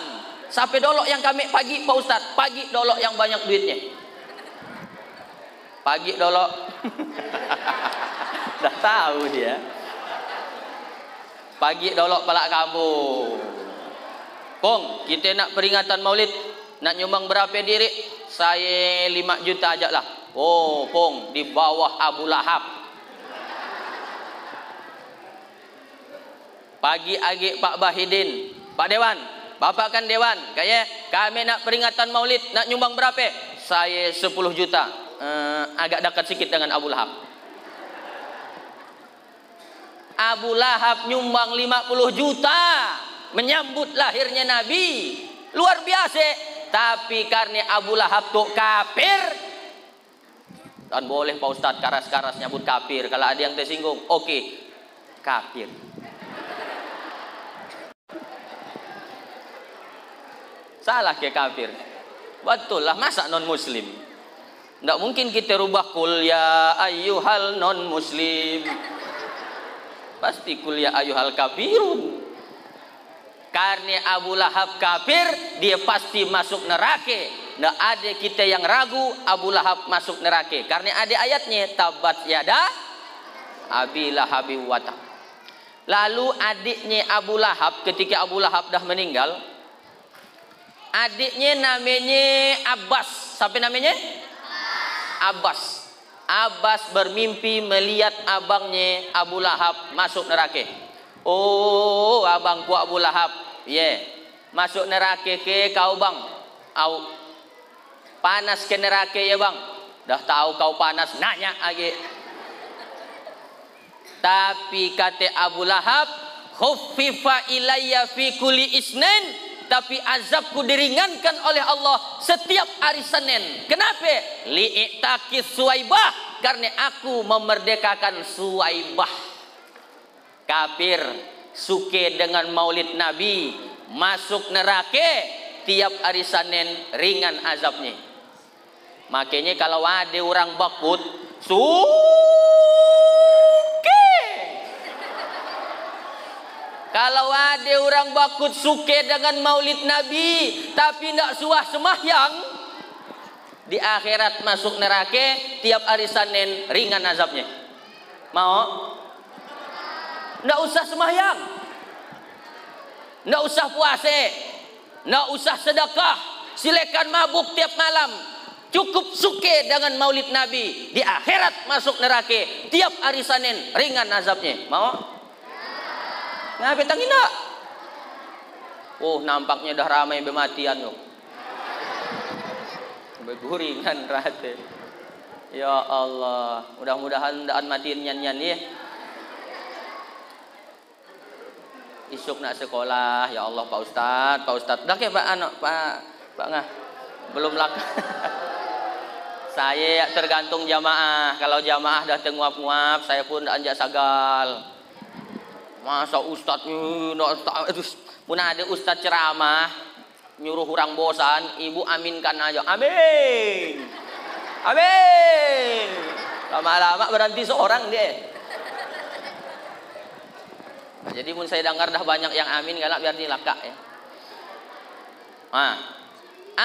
Sampai dolok yang kami pagi Pak Ustadz, pagi dolok yang banyak duitnya. Pagi dolok. Dah tahu dia. Pagi dolok palak kamu. Kong, kita nak peringatan maulid, nak nyumbang berapa diri? Saya 5 juta aja lah. Oh, Pong, di bawah Abu Lahab. Pagi agi Pak Bahidin, Pak Dewan, Bapak kan Dewan, kayak kami nak peringatan Maulid, nak nyumbang berapa? Saya 10 juta. Agak dekat sedikit dengan Abu Lahab. Abu Lahab nyumbang 50 juta menyambut lahirnya Nabi. Luar biasa. Tapi karena Abu Lahab tuh kafir, dan boleh Pak Ustadz karas-karas nyebut kafir. Kalau ada yang tersinggung, oke, kafir. Salah ke kafir. Betul lah, masa non muslim? Tidak mungkin kita rubah kul ya ayyuhal non muslim. Pasti kul ya ayyuhal kafirun. Karena Abu Lahab kafir, dia pasti masuk neraka. Tidak ada kita yang ragu Abu Lahab masuk neraka. Karena ada ayatnya, tabat yada Abi Lahabi wata. Lalu adiknya Abu Lahab, ketika Abu Lahab dah meninggal, adiknya namanya Abbas. Siapa namanya? Abbas. Abbas bermimpi melihat abangnya Abu Lahab masuk neraka. Oh, abangku Abu Lahab, masuk neraka ke kau bang? Au panas ke neraka ya bang? Dah tahu kau panas, nanya lagi. Tapi kata Abu Lahab, khuffifa ilayya fi kulli isnin. Tapi azabku diringankan oleh Allah setiap hari Senin. Kenapa? Li'itaqis Suwaibah. Karena aku memerdekakan Suwaibah. Kafir, suke dengan maulid Nabi, masuk neraka tiap hari Senin, ringan azabnya. Makanya kalau ada orang bakut, kalau ada orang bakut suke dengan maulid Nabi tapi tidak suah semahyang, di akhirat masuk neraka tiap hari Senin, ringan azabnya. Mau? Tidak usah semahyang, tidak usah puasa, tidak usah sedekah, silakan mabuk tiap malam. Cukup suke dengan maulid Nabi, di akhirat masuk neraka tiap hari Senin, ringan azabnya. Mau? Ngapain tangin tak? Oh, nampaknya dah ramai bematian loh. Beguringan rate. Ya Allah, mudah-mudahan daan matiin nyan-nyan ya. Isuk nak sekolah, ya Allah Pak Ustadz. Dah ke Pak anak, Pak ngah. Belum laka. Saya tergantung jamaah. Kalau jamaah dah tenguap-nguap, saya pun dah anjak sagal. Masa ustadz pun ada ustadz ceramah nyuruh orang bosan, ibu aminkan aja, amin, amin. Lama-lama berhenti seorang dia. Jadi pun saya dengar dah banyak yang amin, galak biar dilakak ya.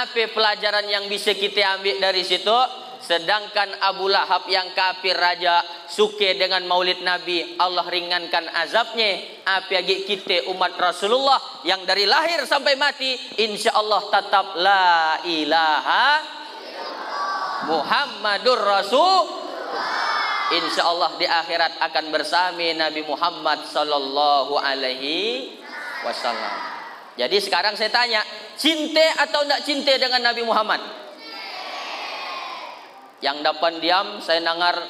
Apa pelajaran yang bisa kita ambil dari situ? Sedangkan Abu Lahab yang kafir raja suke dengan maulid Nabi, Allah ringankan azabnya. Apa lagi kita umat Rasulullah yang dari lahir sampai mati insya Allah tetap la ilaha Muhammadur Rasul. Insya Allah di akhirat akan bersama Nabi Muhammad sallallahu alaihi wasallam. Jadi sekarang saya tanya, cinta atau tidak cinta dengan Nabi Muhammad? Yang dapat diam, saya dengar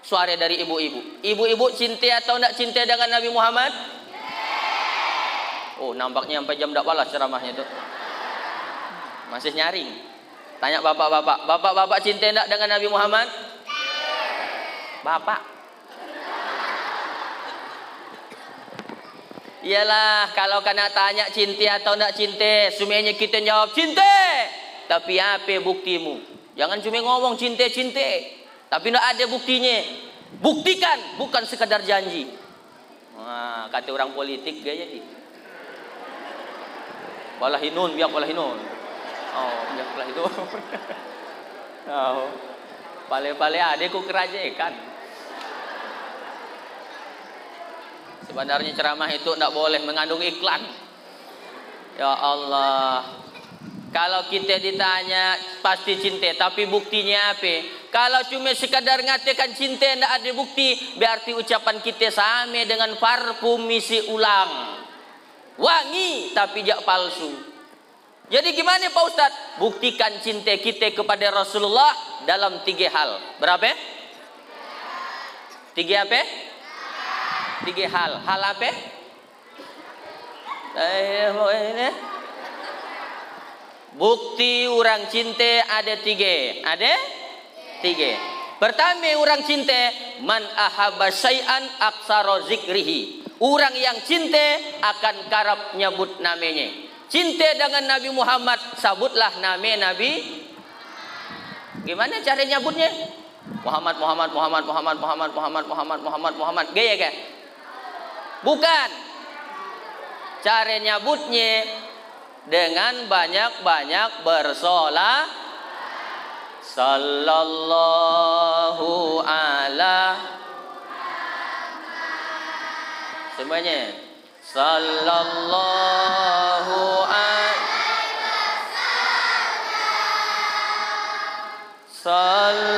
suara dari ibu-ibu. Ibu-ibu cinta atau tidak cinta dengan Nabi Muhammad? Oh, nampaknya sampai jam tak balas ceramahnya itu. Masih nyaring. Tanya bapak-bapak. Bapak-bapak cinta tidak dengan Nabi Muhammad? Bapak. Iyalah, kalau kena tanya cinta atau tidak cinta, semuanya kita jawab cinta. Tapi apa buktimu? Jangan cuma ngomong cinta-cinta, tapi tidak ada buktinya. Buktikan, bukan sekadar janji. Wah, kata orang politik gaya jadi. Walahinun, biar walahinun. Oh, biar walahinun. Oh, pale-pale adekku kerajaan. Sebenarnya ceramah itu tidak boleh mengandung iklan. Ya Allah. Kalau kita ditanya pasti cinta, tapi buktinya apa? Kalau cuma sekadar ngatakan cinta tidak ada bukti, berarti ucapan kita sama dengan parfum isi ulang. Wangi tapi jak palsu. Jadi gimana Pak Ustadz? Buktikan cinta kita kepada Rasulullah dalam 3 hal. Berapa? 3 apa? 3 hal. Hal apa? Bukti orang cinta ada 3. Ada 3. Pertama orang cinta, man ahabba syai'an aksara zikrihi. Orang yang cinta akan karap nyebut namanya. Cinta dengan Nabi Muhammad, sebutlah nama Nabi. Gimana cara nyebutnya? Muhammad, Muhammad, Muhammad, Muhammad, Muhammad, Muhammad, Muhammad, Muhammad, Muhammad. Gaya kan? Bukan. Cara nyebutnya dengan banyak-banyak bersolat. Sallallahu ala semuanya. Sallallahu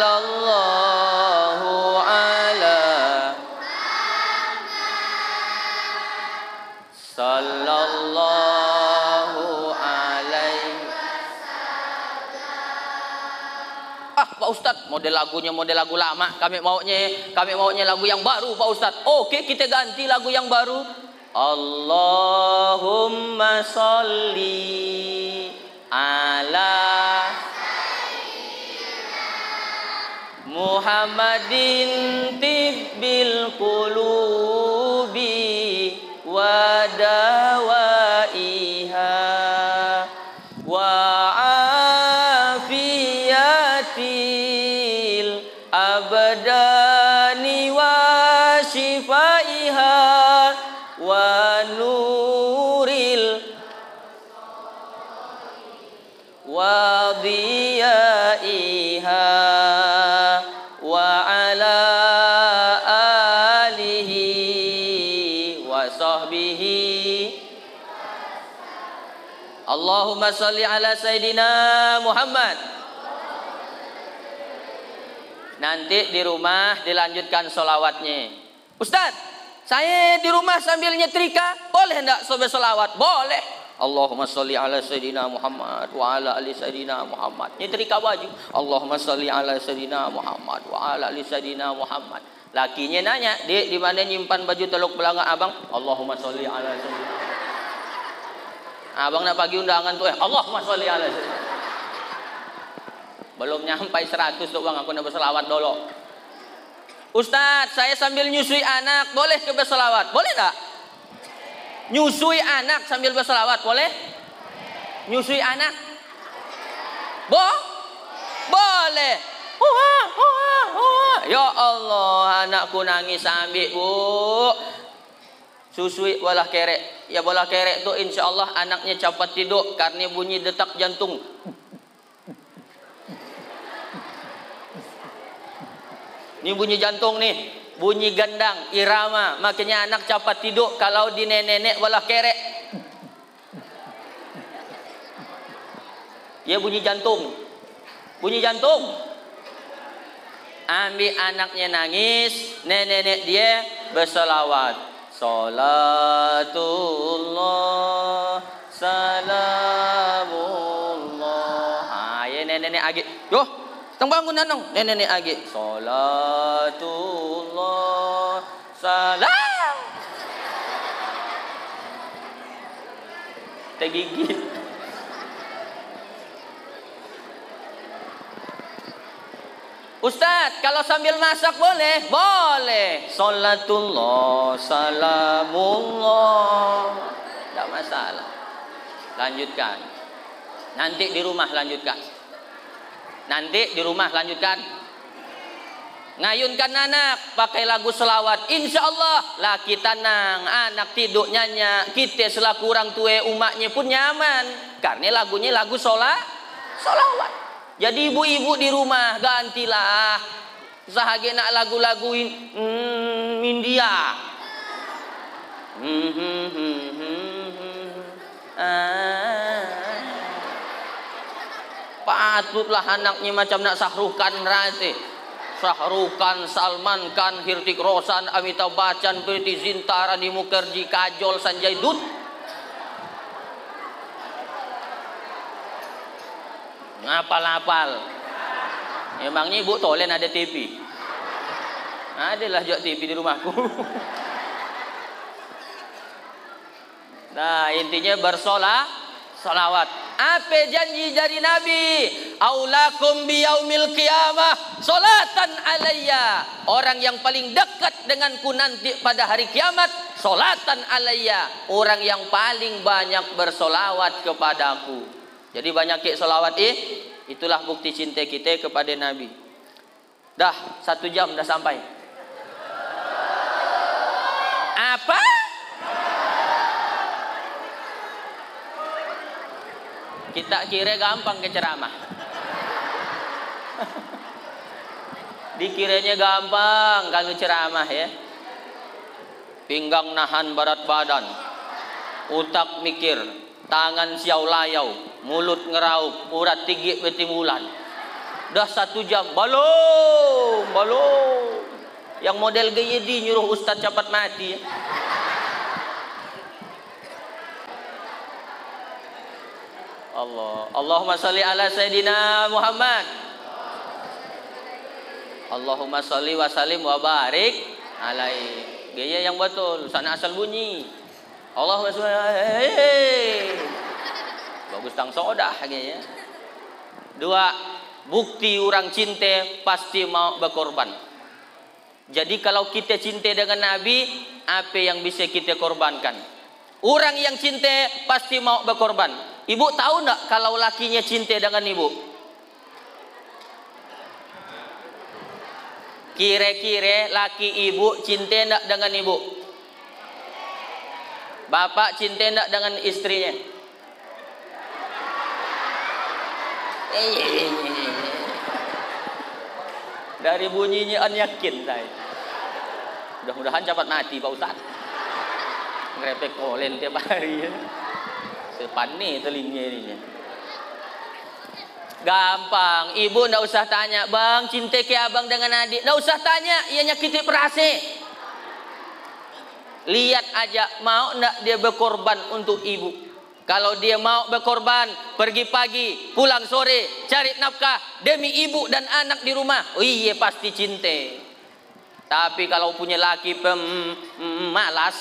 sallallahu ala sallallahu alaihi. Pak Ustadz, model lagunya model lagu lama. Kami maunya lagu yang baru Pak Ustadz. Oke, kita ganti lagu yang baru. Allahumma sholli ala Muhammadin tibbil qulubi wa dawaiha wa afiyatil abdani wa shifaiha wa nuril wa diyaiha wa ala alihi wa sahbihi. Allahumma sholli ala Sayyidina Muhammad. Nanti di rumah dilanjutkan sholawatnya. Ustadz, saya di rumah sambil nyetrika, boleh enggak sobat sholawat? Boleh. Allahumma sholli ala Sayyidina Muhammad wa ala ali Sayyidina Muhammad. Nyetrika baju. Allahumma sholli ala Sayyidina Muhammad wa ala ali Sayyidina Muhammad. Lakinya nanya, "Dek, di mana nyimpan baju teluk belanga abang?" Allahumma sholli ala Sayyidina. Abang nak pagi undangan tuh, Allahumma sholli ala Sayyidina. Belum nyampai 100 tuh bang, aku nak berselawat dulu. Ustadz, saya sambil nyusui anak, boleh ke berselawat? Boleh tak? Nyusui anak sambil berselawat, boleh? Nyusui anak? Boleh. Ya Allah, anakku nangis ambil bu. Susui bola kerek. Ya bola kerek tu insya Allah anaknya cepat tidur karena bunyi detak jantung. Ini bunyi jantung nih. Bunyi gendang, irama, makanya anak cepat tidur kalau di nenek bola kerek. Ya bunyi jantung. Bunyi jantung. Ambil anaknya nangis, nenek dia berselawat. Salatullah, salamullah. Ya nenek agi. Yo. Teng bangun nanong, nenek agi. Salatullah salam. Tergigit. Ustadz, kalau sambil masak boleh? Boleh. Salatullah salamullah. Tidak masalah. Lanjutkan. Nanti di rumah lanjutkan. Nanti di rumah lanjutkan. Ngayunkan anak pakai lagu selawat. Insya Allah laki tenang, anak tidur nyanyi. Kita selaku orang tua umatnya pun nyaman. Karena lagunya lagu solawat. Jadi ibu-ibu di rumah gantilah. Sahage nak lagu-laguin India. Patutlah anaknya macam nak Sahrukan rati. Sahrukan, Salman Khan, Hrithik Roshan, Amitabh Bachchan, Preity Zinta, Rani Mukherjee, Kajol, Sanjay Dutt. Ngapal-apal. Emangnya ibu tolen ada TV? Adalah juga TV di rumahku. Nah, intinya solawat. Apa janji dari Nabi? Aulakum biyaumil qiyamah solatan alayya. Orang yang paling dekat denganku nanti pada hari kiamat, solatan alayya. Orang yang paling banyak bersolawat kepadaku. Jadi banyak solawat itulah bukti cinta kita kepada Nabi. Dah 1 jam dah sampai. Apa? Kita kira gampang ke ceramah. Dikiranya gampang kalau ceramah ya. Pinggang nahan berat badan, otak mikir, tangan siau layau, mulut ngeraup, urat tinggi betimulan. Dah 1 jam, balong. Yang model gaya di nyuruh ustaz cepat mati. Allahumma salli ala Sayyidina Muhammad. Allahumma salli wa sallim wa barik alaihi. Gaya yang betul, sana asal bunyi. Allahumma salli. Bagus tang sodah gaya. 2, bukti orang cinta pasti mau berkorban. Jadi kalau kita cinta dengan Nabi, apa yang bisa kita korbankan? Orang yang cinta pasti mau berkorban. Ibu tahu enggak kalau lakinya cinta dengan ibu? Kira-kira laki ibu cinta enggak dengan ibu? Bapak cinta enggak dengan istrinya? Dari bunyinya an yakin saya. Mudah-mudahan cepat mati Pak Ustaz. Ngerepek kolen tiap hari ya. Sepan nih telingnya ini. Gampang, ibu ndak usah tanya, bang cinta ke abang dengan adik, ndak usah tanya, ia nyakiti perasaan. Lihat aja mau ndak dia berkorban untuk ibu. Kalau dia mau berkorban, pergi pagi, pulang sore, cari nafkah demi ibu dan anak di rumah, oh iya pasti cinta. Tapi kalau punya laki malas,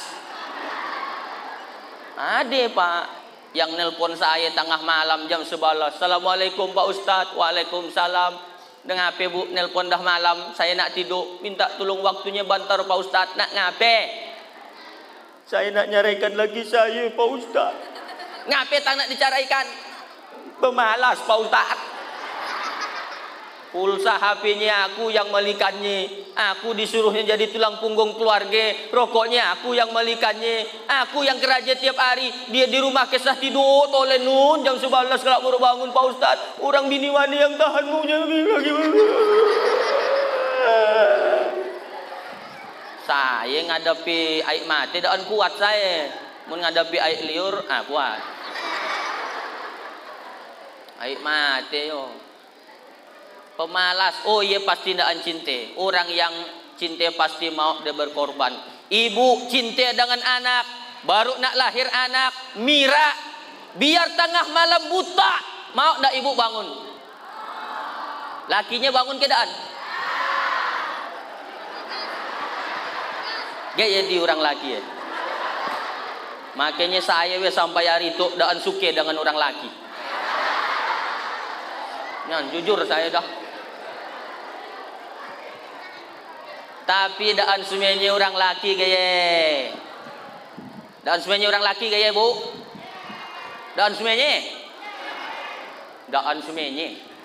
ada Pak yang nelpon saya tengah malam jam 11. Assalamualaikum Pak Ustadz. Waalaikumsalam. Dengan apa bu nelpon dah malam? Saya nak tidur. Minta tolong waktunya bantar Pak Ustadz. Nak ngape? Saya nak nyaraikan lagi saya Pak Ustadz. Ngape tak nak dicaraikan? Pemalas Pak Ustadz. Pulsa HP-nya aku yang melikannya. Aku disuruhnya jadi tulang punggung keluarga. Rokoknya aku yang melikannya. Aku yang kerja tiap hari. Dia di rumah kesah tidur oleh nun jam 11 kalau baru bangun Pak Ustaz. Orang bini mana yang tahan munya gimana? Saya ngadapi air mati dan kuat saya. Mun ngadapi air liur, kuat. Air mati yo. Pemalas, oh iya pasti tidak cinta. Orang yang cinta pasti mau dia berkorban. Ibu cinta dengan anak, baru nak lahir anak, Mira, biar tengah malam buta, mau tidak ibu bangun? Lakinya bangun keadaan? Gaya di orang laki ya. Makanya saya sampai hari itu daan suke dengan orang laki. Nah, jujur saya dah. Tapi daan semuanya orang laki gaya. Daan semuanya orang laki gaya bu. Daan semuanya. Daan semuanya.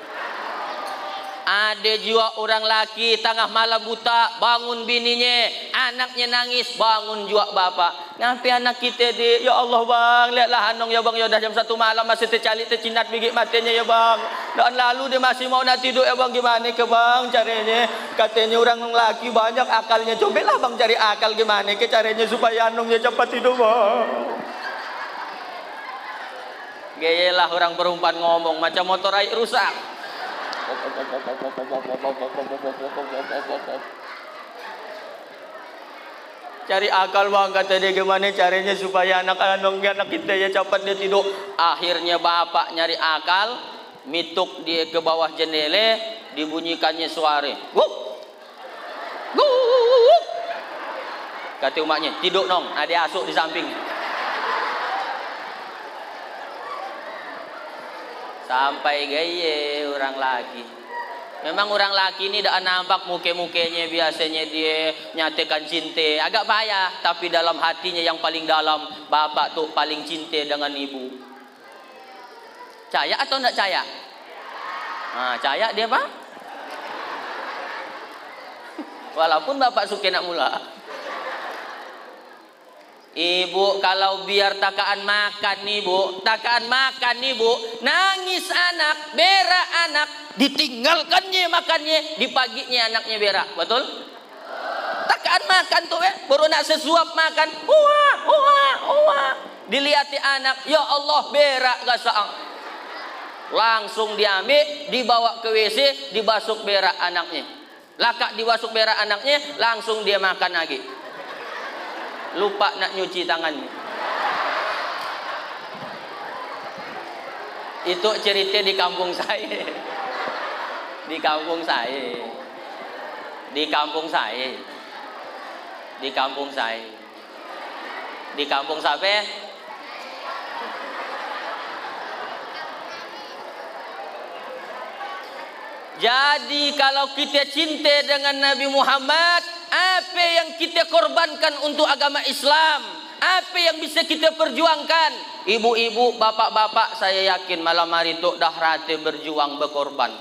Ada juga orang laki tengah malam buta, bangun bininya, anaknya nangis, bangun juga bapak. Ngapain anak kita di? Ya Allah bang, lihatlah Hanong ya bang, ya udah jam 1 malam masih tercalik tercinat bigit matanya ya bang. Dan lalu dia masih mau nak tidur ya bang, gimana ke bang caranya? Katanya orang laki banyak akalnya, cobalah bang cari akal gimana ke caranya supaya Hanongnya cepat tidur bang. Gayalah orang perempuan ngomong macam motor air rusak. Cari akal bang, kata dia, gimana caranya supaya anak kita ya cepat dia tidur. Akhirnya bapak nyari akal, mituk dia ke bawah jendela, dibunyikannya suara. Guk, guk. Kata umaknya, tidur nong, ada asuk di samping. Sampai gaya orang laki. Memang orang laki ini dah nampak muka-mukanya biasanya dia nyatakan cinta, agak payah, tapi dalam hatinya yang paling dalam, bapak tuh paling cinta dengan ibu. Caya atau enggak caya? Nah, caya dia pak. Walaupun bapak suka nak mula. Ibu kalau biar takaan makan ibu, nangis anak, berak anak, ditinggalkannya makannya, di paginya anaknya berak, betul? Takaan makan tuh baru nak sesuap makan, dilihat anak, ya Allah berak gak saang, langsung diambil, dibawa ke WC, dibasuh berak anaknya, lakak dibasuh berak anaknya, langsung dia makan lagi. Lupa nak nyuci tangannya. Itu cerita di kampung saya. Di kampung saya. Di kampung saya. Di kampung saya. Di kampung siapa? Jadi kalau kita cinta dengan Nabi Muhammad, apa yang kita korbankan untuk agama Islam? Apa yang bisa kita perjuangkan? Ibu-ibu, bapak-bapak, saya yakin malam hari itu dah rata berjuang, berkorban.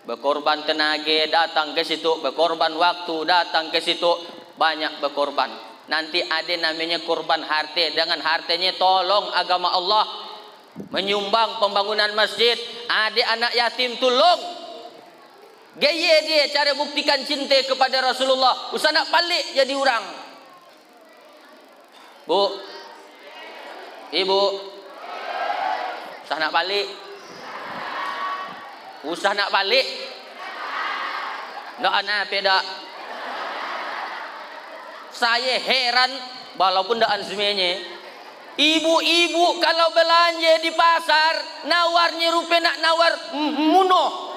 Berkorban tenaga datang ke situ, berkorban waktu datang ke situ, banyak berkorban. Nanti ada namanya korban harta. Dengan hartanya tolong agama Allah, menyumbang pembangunan masjid, ada anak yatim tolong. Gaya dia cara buktikan cinta kepada Rasulullah. Usah nak balik jadi orang. Bu, ibu, usah nak balik. Usah nak balik. Nggak ana peda. Saya heran, walaupun dah semuanya. Ibu-ibu kalau belanja di pasar, nawarnya rupiah nak nawar munoh.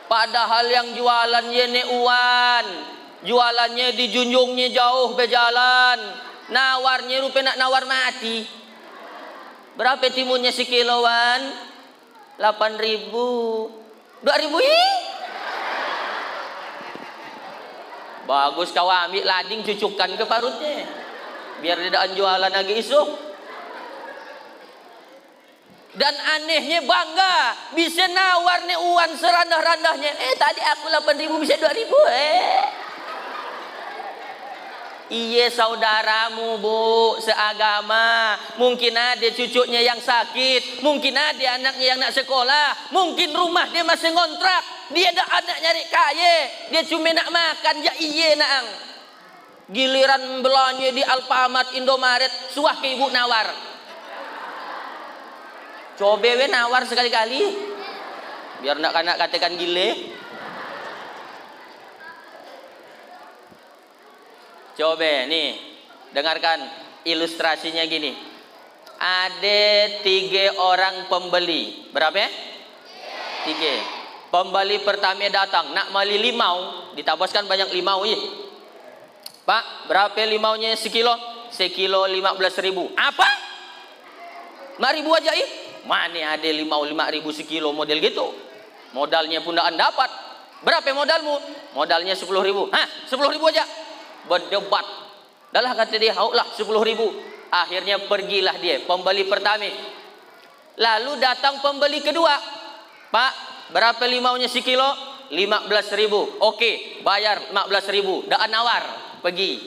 Padahal yang jualannya neuan, jualannya dijunjungnya jauh berjalan, nawarnya rupiah nak nawar mati. Berapa timunnya sekiloan? 8.000, 2.000 bagus kau ambil lading cucukkan ke parutnya, biar tidak jualan lagi isu. Dan anehnya bangga bisa nawar nih uan serandah-randahnya. Tadi aku 8.000 bisa 2.000. Iya saudaramu bu, seagama. Mungkin ada cucunya yang sakit, mungkin ada anaknya yang nak sekolah, mungkin rumah dia masih ngontrak, dia ada anak nyari kaya, dia cuma nak makan ya iya naang. Giliran belanja di Alfamart, Indomaret, suah ke ibu nawar. Coba we nawar sekali-kali, biar nak kanak katakan gile. Coba nih, dengarkan ilustrasinya gini. Ada 3 orang pembeli. Berapa ya? 3. Pembeli pertama datang, nak beli limau, ditabaskan banyak limau ya. Pak, berapa limaunya sekilo? Sekilo 15.000. Apa? 5.000 aja ih. Mana ada limau 5.000 sekilo model gitu. Modalnya pun tidak dapat. Berapa modalmu? Modalnya 10.000. Hah, 10.000 aja. Berdebat. Dalah kata dia, "Haulah 10.000." Akhirnya pergilah dia, pembeli pertama. Lalu datang pembeli kedua. Pak, berapa limaunya sekilo? 15.000. Oke, bayar 15.000. Dah nawar, pergi.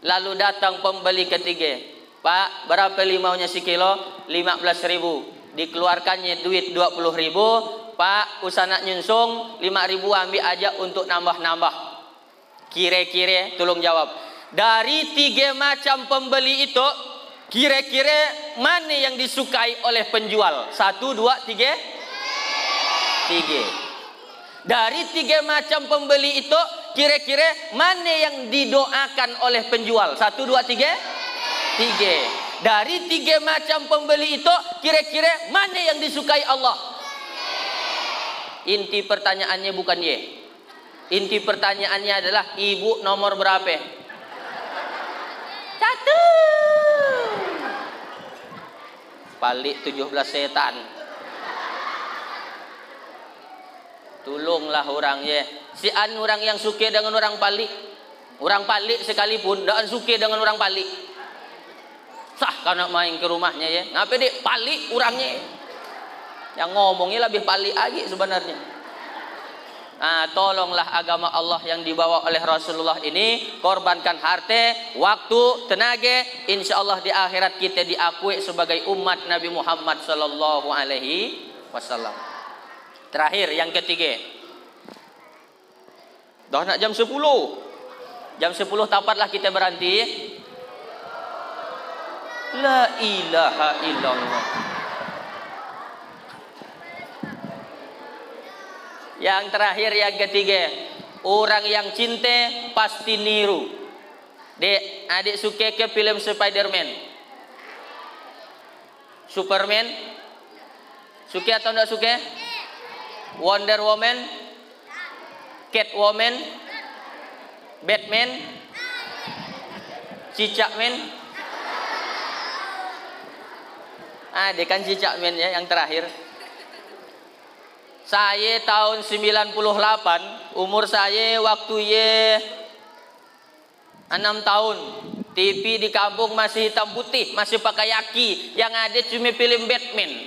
Lalu datang pembeli ketiga. Pak, berapa limaunya sekilo? 15.000. Dikeluarkannya duit 20.000. Pak, usah nak nyunsung 5.000 ambil aja untuk nambah-nambah. Kira-kira tolong jawab. Dari 3 macam pembeli itu, Kira-kira mana yang disukai oleh penjual? 1, 2, 3? 3. Dari 3 macam pembeli itu, kira-kira mana yang didoakan oleh penjual? 1, 2, 3? 3. Dari 3 macam pembeli itu, kira-kira mana yang disukai Allah? Inti pertanyaannya bukan Y. Inti pertanyaannya adalah ibu nomor berapa? 1. Palik 17 setan. Tolonglah orang ye. Si an orang yang suka dengan orang palik. Orang palik sekalipun dak suka dengan orang palik. Sah kau nak main ke rumahnya ya. Ngapa dek palik orangnya? Yang ngomongnya lebih palik lagi sebenarnya. Tolonglah agama Allah yang dibawa oleh Rasulullah ini, korbankan harta, waktu, tenaga, insya Allah di akhirat kita diakui sebagai umat Nabi Muhammad sallallahu alaihi wasallam. Terakhir yang ketiga. Dah nak jam 10. Jam 10 tapatlah kita berhenti. La ilaha illallah. Yang terakhir yang ketiga, orang yang cinta pasti niru. Dek, adik suka ke film Spiderman? Superman? Suka atau tidak suka? Wonder Woman? Catwoman? Batman? Cicakman? Adik kan Cicakman ya yang terakhir. Saya tahun 98, umur saya waktu 6 tahun. TV di kampung masih hitam putih, masih pakai aki. Yang ada cuma film Batman.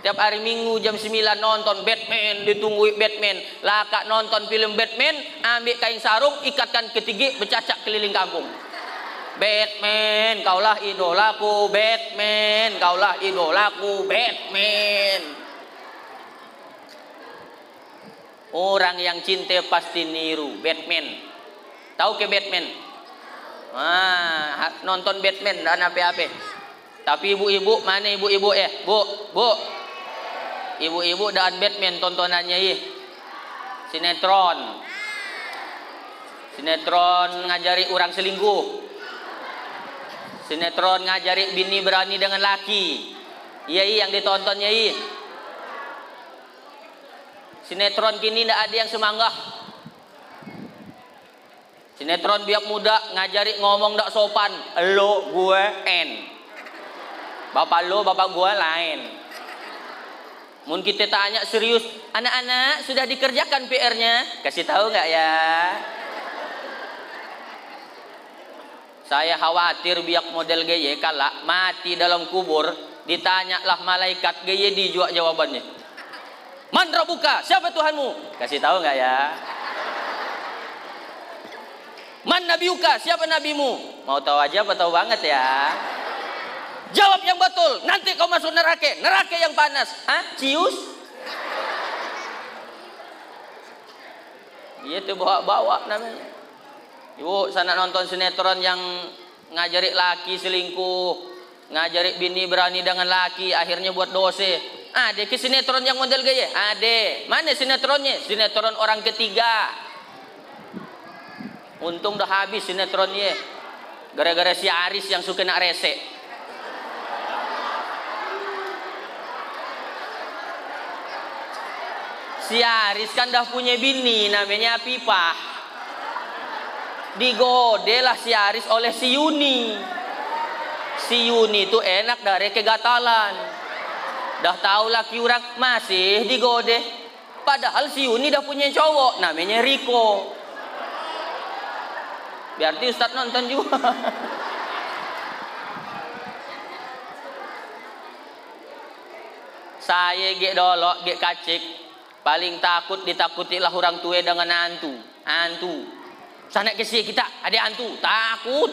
Tiap hari Minggu jam 9 nonton Batman, ditunggu Batman. Lakak nonton film Batman, ambil kain sarung, ikatkan ke gigi, bercacak keliling kampung. Batman, kaulah idolaku, Batman, kaulah idolaku, Batman. Orang yang cinta pasti niru Batman. Tahu ke Batman? Nonton Batman dan apa-apa. Tapi ibu-ibu, mana ibu-ibu Bu. Ibu-ibu dan Batman tontonannya sinetron. Sinetron ngajari orang selingkuh. Sinetron ngajari bini berani dengan laki. Iya yang ditontonnya Sinetron kini tidak ada yang semanggah. Sinetron biak muda ngajari ngomong tak sopan. Lo, gue, N. Bapak lo, bapak gue lain. Mun kita tanya serius, anak-anak sudah dikerjakan PR-nya? Kasih tahu nggak ya? Saya khawatir biak model gaya kalak mati dalam kubur, ditanyalah malaikat gaya dijuak jawabannya. Man Rabbuka, siapa Tuhanmu? Kasih tahu nggak ya? Man Nabiuka, siapa nabimu? Mau tahu aja apa tahu banget ya? Jawab yang betul, nanti kau masuk neraka. Neraka yang panas. Cius? Dia tuh bawa-bawa namanya. Ibu sana nonton sinetron yang ngajari laki selingkuh, ngajari bini berani dengan laki, akhirnya buat dosa. Ada ke sinetron yang model gaya? Ada. Mana sinetronnya? Sinetron orang ketiga. Untung dah habis sinetronnya. Gara-gara si Aris yang suka nak rese. Si Aris kan dah punya bini namanya Pipah. Digodelah si Aris oleh si Yuni. Si Yuni itu enak dari kegatalan. Dah tahu laki orang masih digode. Padahal si Yuni dah punya cowok namanya Riko. Berarti Ustadz nonton juga. Saya dolok kacik. Paling takut ditakutilah orang tua dengan hantu. Sana kesini kita ada hantu. Takut.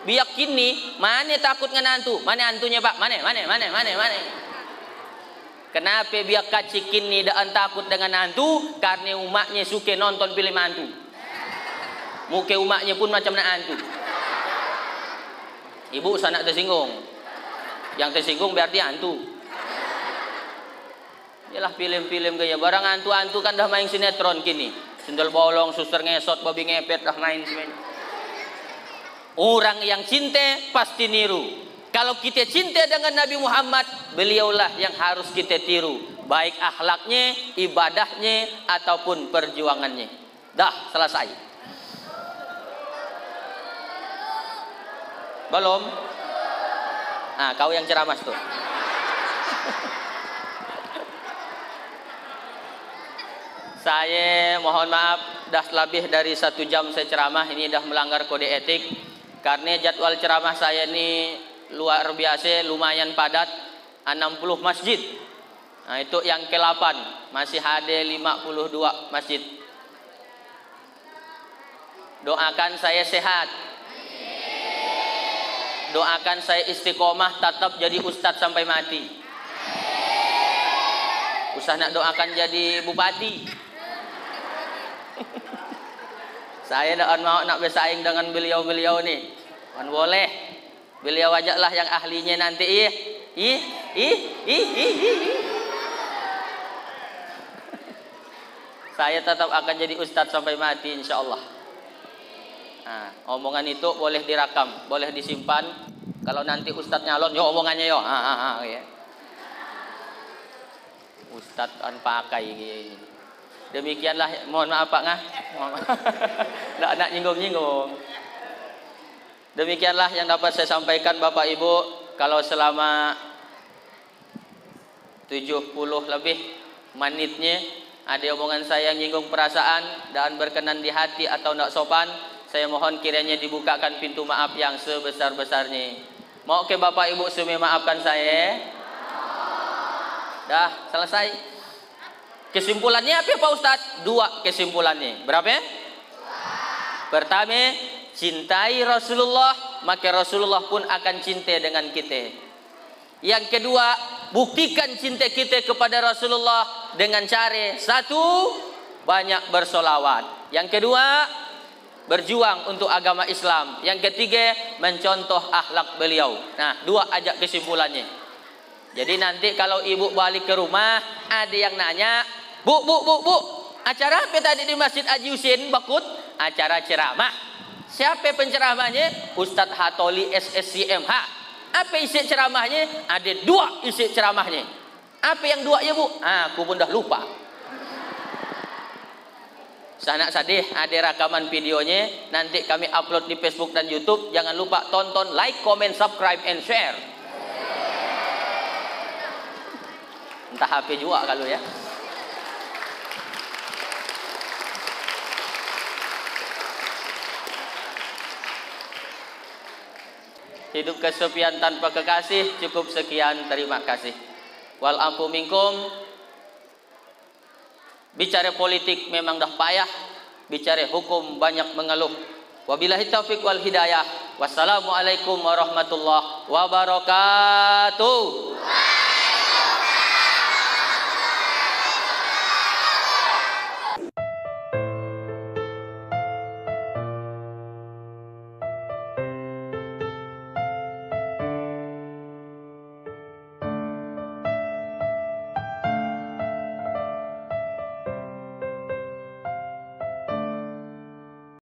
Biak kini mana takut dengan hantu? Mana hantunya Pak? Mana? Kenapa biak kacik ini tidak takut dengan hantu? Karena umatnya suka nonton film hantu. Muka umatnya pun macam nak hantu. Ibu usah nak tersinggung. Yang tersinggung berarti hantu. Yalah film-film gaya barang hantu-hantu kan dah main sinetron kini. Sendal bolong, suster ngesot, babi ngepet dah main semuanya. Orang yang cinta pasti niru. Kalau kita cinta dengan Nabi Muhammad, beliaulah yang harus kita tiru, baik akhlaknya, ibadahnya, ataupun perjuangannya. Dah selesai. Belum? Nah, kau yang ceramah tuh. Saya mohon maaf, dah lebih dari 1 jam saya ceramah. Ini dah melanggar kode etik. Karena jadwal ceramah saya ini luar biasa, lumayan padat, 60 masjid. Nah, itu yang ke-8, masih ada 52 masjid. Doakan saya sehat. Doakan saya istiqomah tetap jadi ustadz sampai mati. Usah nak doakan jadi bupati. Saya nak mau nak bersaing dengan beliau-beliau nih. Kan boleh. Beliau ajaklah yang ahlinya nanti. Saya tetap akan jadi ustadz sampai mati insyaallah. Nah, omongan itu boleh direkam, boleh disimpan. Kalau nanti ustadz nyalon, yo omongannya yo. Ya. Ustadz an pakai gini. Demikianlah, mohon maaf Pak Ngah. Nggak nak nyinggung-nyinggung. Demikianlah yang dapat saya sampaikan Bapak Ibu. Kalau selama 70 lebih menitnya ada omongan saya yang nyinggung perasaan dan berkenan di hati atau tidak sopan, saya mohon kiranya dibukakan pintu maaf yang sebesar-besarnya. Mau ke Bapak Ibu semua maafkan saya? Dah selesai. Kesimpulannya apa Pak Ustadz? 2 kesimpulannya. Berapa ya? Pertama, cintai Rasulullah, maka Rasulullah pun akan cinta dengan kita. Yang kedua, buktikan cinta kita kepada Rasulullah dengan cara 1, banyak bersolawat. Yang kedua, berjuang untuk agama Islam. Yang ketiga, mencontoh akhlak beliau. Nah, 2 aja kesimpulannya. Jadi nanti kalau ibu balik ke rumah, ada yang nanya, Bu, acara apa tadi di Masjid Haji Husin Bakut? Acara ceramah. Siapa penceramahnya? Ustadz Hatoli SSCMH. Apa isi ceramahnya? Ada 2 isi ceramahnya. Apa yang 2 ya Bu? Aku pun dah lupa. Sanak sadih ada rekaman videonya. Nanti kami upload di Facebook dan YouTube. Jangan lupa tonton, like, comment, subscribe, and share. Entah HP juga kalau ya. Hidup kesepian tanpa kekasih. Cukup sekian, terima kasih. Wal afu minkum. Bicara politik memang dah payah, bicara hukum banyak mengeluh. Wabillahi taufiq wal hidayah. Wassalamualaikum warahmatullahi wabarakatuh.